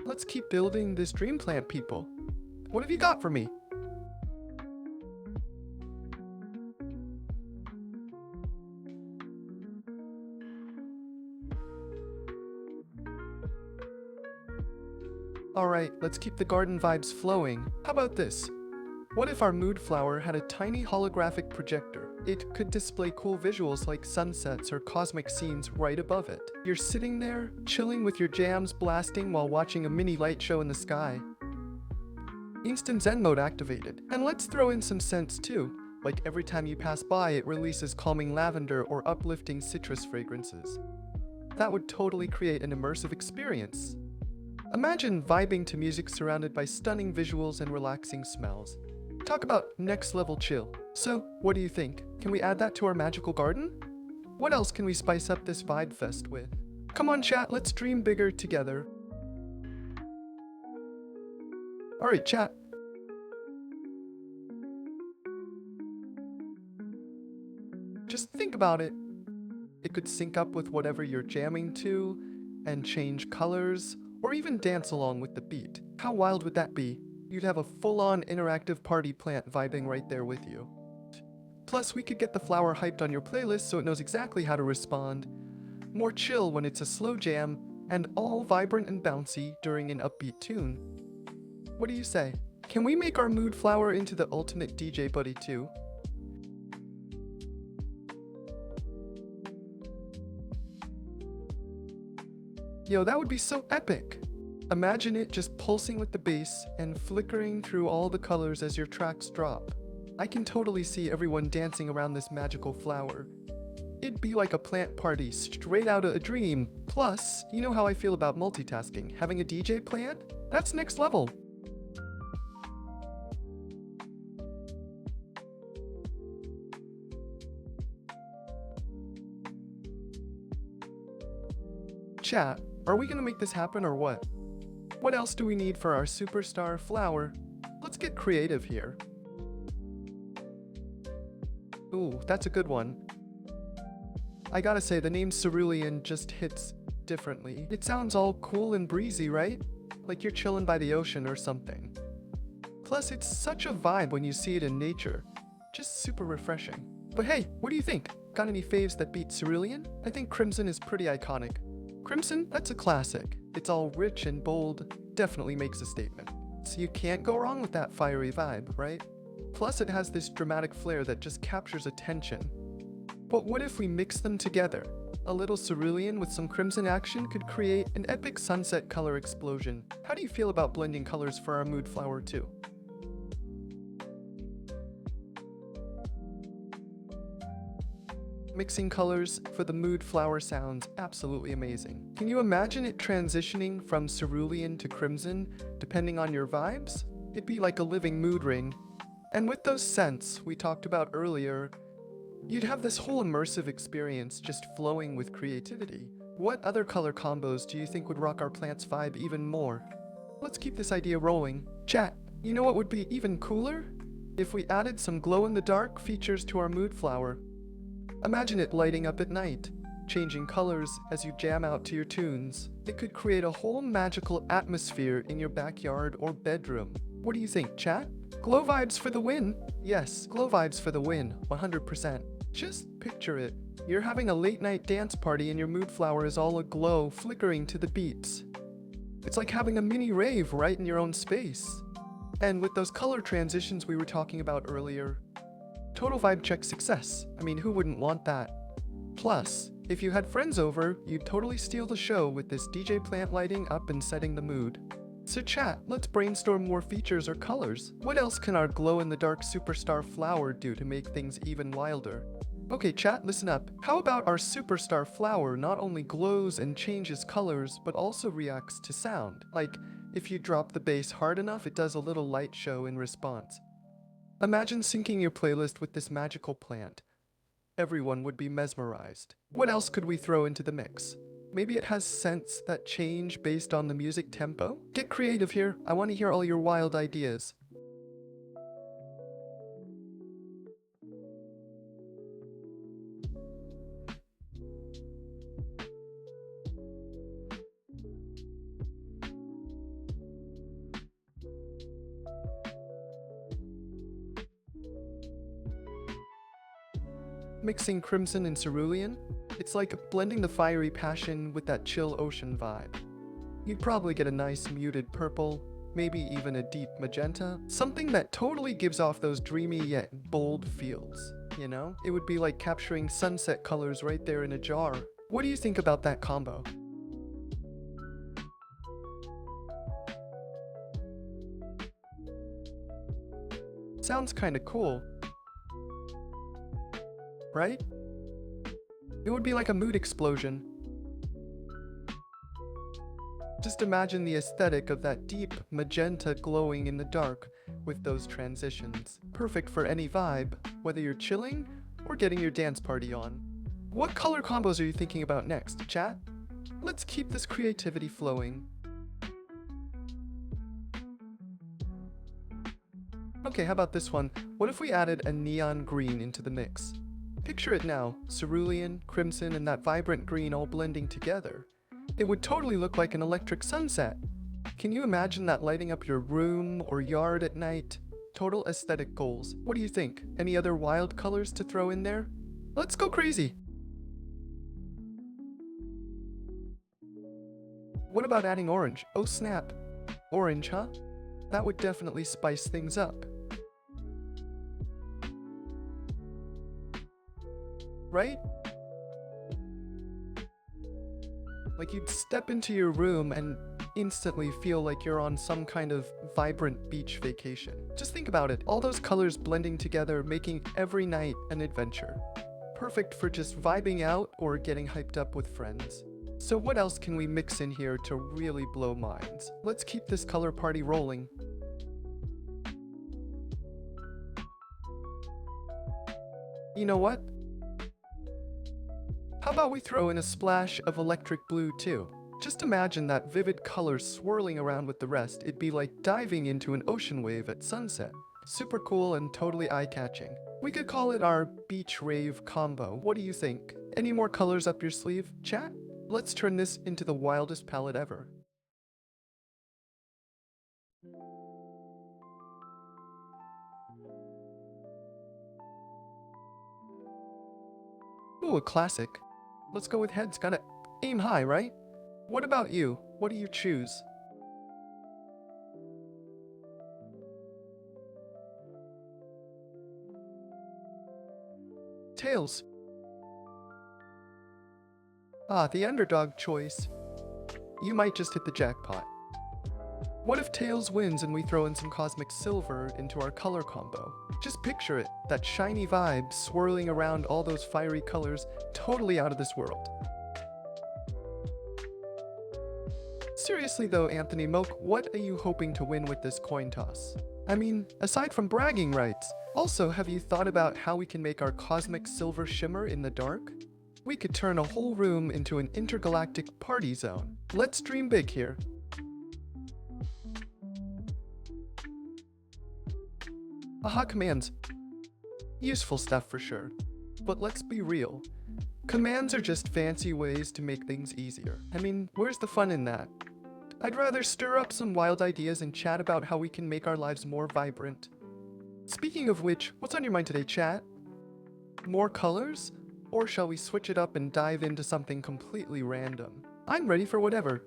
Let's keep building this dream plant, people. What have you got for me? Alright, let's keep the garden vibes flowing. How about this? What if our mood flower had a tiny holographic projector? It could display cool visuals like sunsets or cosmic scenes right above it. You're sitting there, chilling with your jams blasting while watching a mini light show in the sky. Instant Zen mode activated. And let's throw in some scents too. Like every time you pass by, it releases calming lavender or uplifting citrus fragrances. That would totally create an immersive experience. Imagine vibing to music surrounded by stunning visuals and relaxing smells. Talk about next level chill. So, what do you think? Can we add that to our magical garden? What else can we spice up this vibe fest with? Come on chat, let's dream bigger together. Alright chat. Just think about it. It could sync up with whatever you're jamming to, and change colors, or even dance along with the beat. How wild would that be? You'd have a full-on interactive party plant vibing right there with you. Plus, we could get the flower hyped on your playlist so it knows exactly how to respond. More chill when it's a slow jam, and all vibrant and bouncy during an upbeat tune. What do you say? Can we make our mood flower into the ultimate DJ buddy too? Yo, that would be so epic! Imagine it just pulsing with the bass and flickering through all the colors as your tracks drop. I can totally see everyone dancing around this magical flower. It'd be like a plant party straight out of a dream. Plus, you know how I feel about multitasking. Having a DJ plant? That's next level. Chat, are we gonna make this happen or what? What else do we need for our superstar flower? Let's get creative here. Ooh, that's a good one. I gotta say, the name Cerulean just hits differently. It sounds all cool and breezy, right? Like you're chilling by the ocean or something. Plus, it's such a vibe when you see it in nature. Just super refreshing. But hey, what do you think? Got any faves that beat Cerulean? I think Crimson is pretty iconic. Crimson, that's a classic. It's all rich and bold, definitely makes a statement. So you can't go wrong with that fiery vibe, right? Plus it has this dramatic flair that just captures attention. But what if we mix them together? A little cerulean with some crimson action could create an epic sunset color explosion. How do you feel about blending colors for our mood flower too? Mixing colors for the mood flower sounds absolutely amazing. Can you imagine it transitioning from cerulean to crimson depending on your vibes? It'd be like a living mood ring. And with those scents we talked about earlier, you'd have this whole immersive experience just flowing with creativity. What other color combos do you think would rock our plant's vibe even more? Let's keep this idea rolling. Chat, you know what would be even cooler? If we added some glow-in-the-dark features to our mood flower. Imagine it lighting up at night, changing colors as you jam out to your tunes. It could create a whole magical atmosphere in your backyard or bedroom. What do you think, chat? Glow vibes for the win! Yes, glow vibes for the win, 100%. Just picture it. You're having a late night dance party and your mood flower is all aglow, flickering to the beats. It's like having a mini rave right in your own space. And with those color transitions we were talking about earlier, total vibe check success. I mean, who wouldn't want that? Plus, if you had friends over, you'd totally steal the show with this DJ plant lighting up and setting the mood. So chat, let's brainstorm more features or colors. What else can our glow-in-the-dark superstar flower do to make things even wilder? Okay chat, listen up. How about our superstar flower not only glows and changes colors, but also reacts to sound? Like, if you drop the bass hard enough, it does a little light show in response. Imagine syncing your playlist with this magical plant. Everyone would be mesmerized. What else could we throw into the mix? Maybe it has scents that change based on the music tempo? Get creative here. I want to hear all your wild ideas. Mixing crimson and cerulean, it's like blending the fiery passion with that chill ocean vibe. You'd probably get a nice muted purple, maybe even a deep magenta, something that totally gives off those dreamy yet bold feels, you know? It would be like capturing sunset colors right there in a jar. What do you think about that combo? Sounds kinda cool, right? It would be like a mood explosion. Just imagine the aesthetic of that deep magenta glowing in the dark with those transitions. Perfect for any vibe, whether you're chilling or getting your dance party on. What color combos are you thinking about next, chat? Let's keep this creativity flowing. Okay, how about this one? What if we added a neon green into the mix? Picture it now, cerulean, crimson, and that vibrant green all blending together. It would totally look like an electric sunset. Can you imagine that lighting up your room or yard at night? Total aesthetic goals. What do you think? Any other wild colors to throw in there? Let's go crazy! What about adding orange? Oh snap! Orange, huh? That would definitely spice things up. Right? Like you'd step into your room and instantly feel like you're on some kind of vibrant beach vacation. Just think about it, all those colors blending together, making every night an adventure. Perfect for just vibing out or getting hyped up with friends. So what else can we mix in here to really blow minds? Let's keep this color party rolling. You know what? How about we throw in a splash of electric blue too? Just imagine that vivid color swirling around with the rest. It'd be like diving into an ocean wave at sunset. Super cool and totally eye-catching. We could call it our beach rave combo. What do you think? Any more colors up your sleeve, chat? Let's turn this into the wildest palette ever. Ooh, a classic. Let's go with heads. Gotta aim high, right? What about you? What do you choose? Tails. Ah, the underdog choice. You might just hit the jackpot. What if Tails wins and we throw in some cosmic silver into our color combo? Just picture it, that shiny vibe swirling around all those fiery colors, totally out of this world. Seriously though, Anthony Milk, what are you hoping to win with this coin toss? I mean, aside from bragging rights, also have you thought about how we can make our cosmic silver shimmer in the dark? We could turn a whole room into an intergalactic party zone. Let's dream big here. Aha commands. Useful stuff for sure. But let's be real. Commands are just fancy ways to make things easier. I mean, where's the fun in that? I'd rather stir up some wild ideas and chat about how we can make our lives more vibrant. Speaking of which, what's on your mind today, chat? More colors? Or shall we switch it up and dive into something completely random? I'm ready for whatever.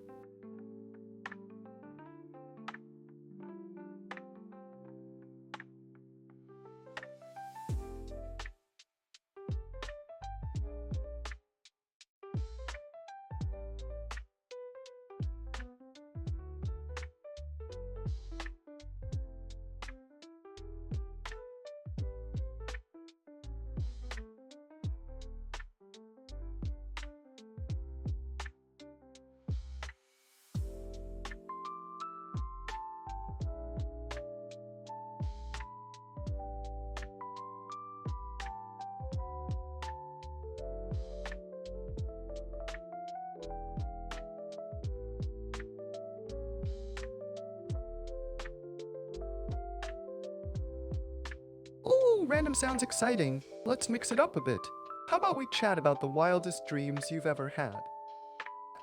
random sounds exciting, let's mix it up a bit. How about we chat about the wildest dreams you've ever had?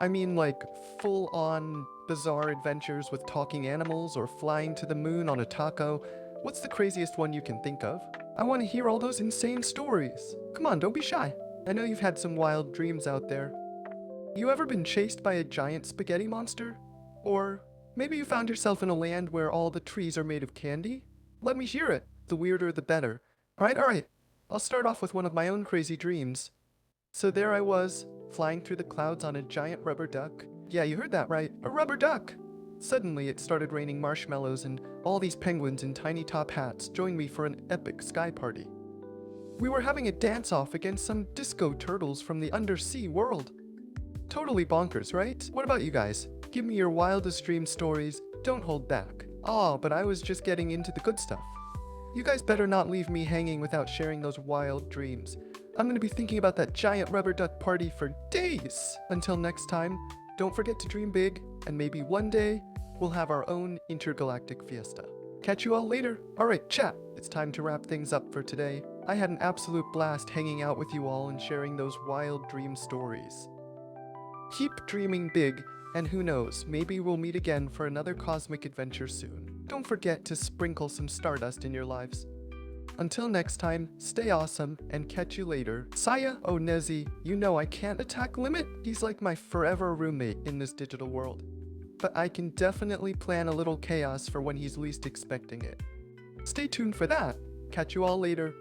I mean, like, full-on bizarre adventures with talking animals or flying to the moon on a taco. What's the craziest one you can think of? I want to hear all those insane stories. Come on, don't be shy. I know you've had some wild dreams out there. You ever been chased by a giant spaghetti monster? Or maybe you found yourself in a land where all the trees are made of candy? Let me hear it. The weirder the better. Alright. I'll start off with one of my own crazy dreams. So there I was, flying through the clouds on a giant rubber duck. Yeah, you heard that right, a rubber duck! Suddenly it started raining marshmallows and all these penguins in tiny top hats joined me for an epic sky party. We were having a dance-off against some disco turtles from the undersea world. Totally bonkers, right? What about you guys? Give me your wildest dream stories, don't hold back. Oh, but I was just getting into the good stuff. You guys better not leave me hanging without sharing those wild dreams. I'm gonna be thinking about that giant rubber duck party for days. Until next time, don't forget to dream big, and maybe one day, we'll have our own intergalactic fiesta. Catch you all later. Alright, chat, it's time to wrap things up for today. I had an absolute blast hanging out with you all and sharing those wild dream stories. Keep dreaming big, and who knows, maybe we'll meet again for another cosmic adventure soon. Don't forget to sprinkle some stardust in your lives. Until next time, stay awesome, and catch you later. Saya, oh Nezzy, you know I can't attack Limit. He's like my forever roommate in this digital world. But I can definitely plan a little chaos for when he's least expecting it. Stay tuned for that. Catch you all later.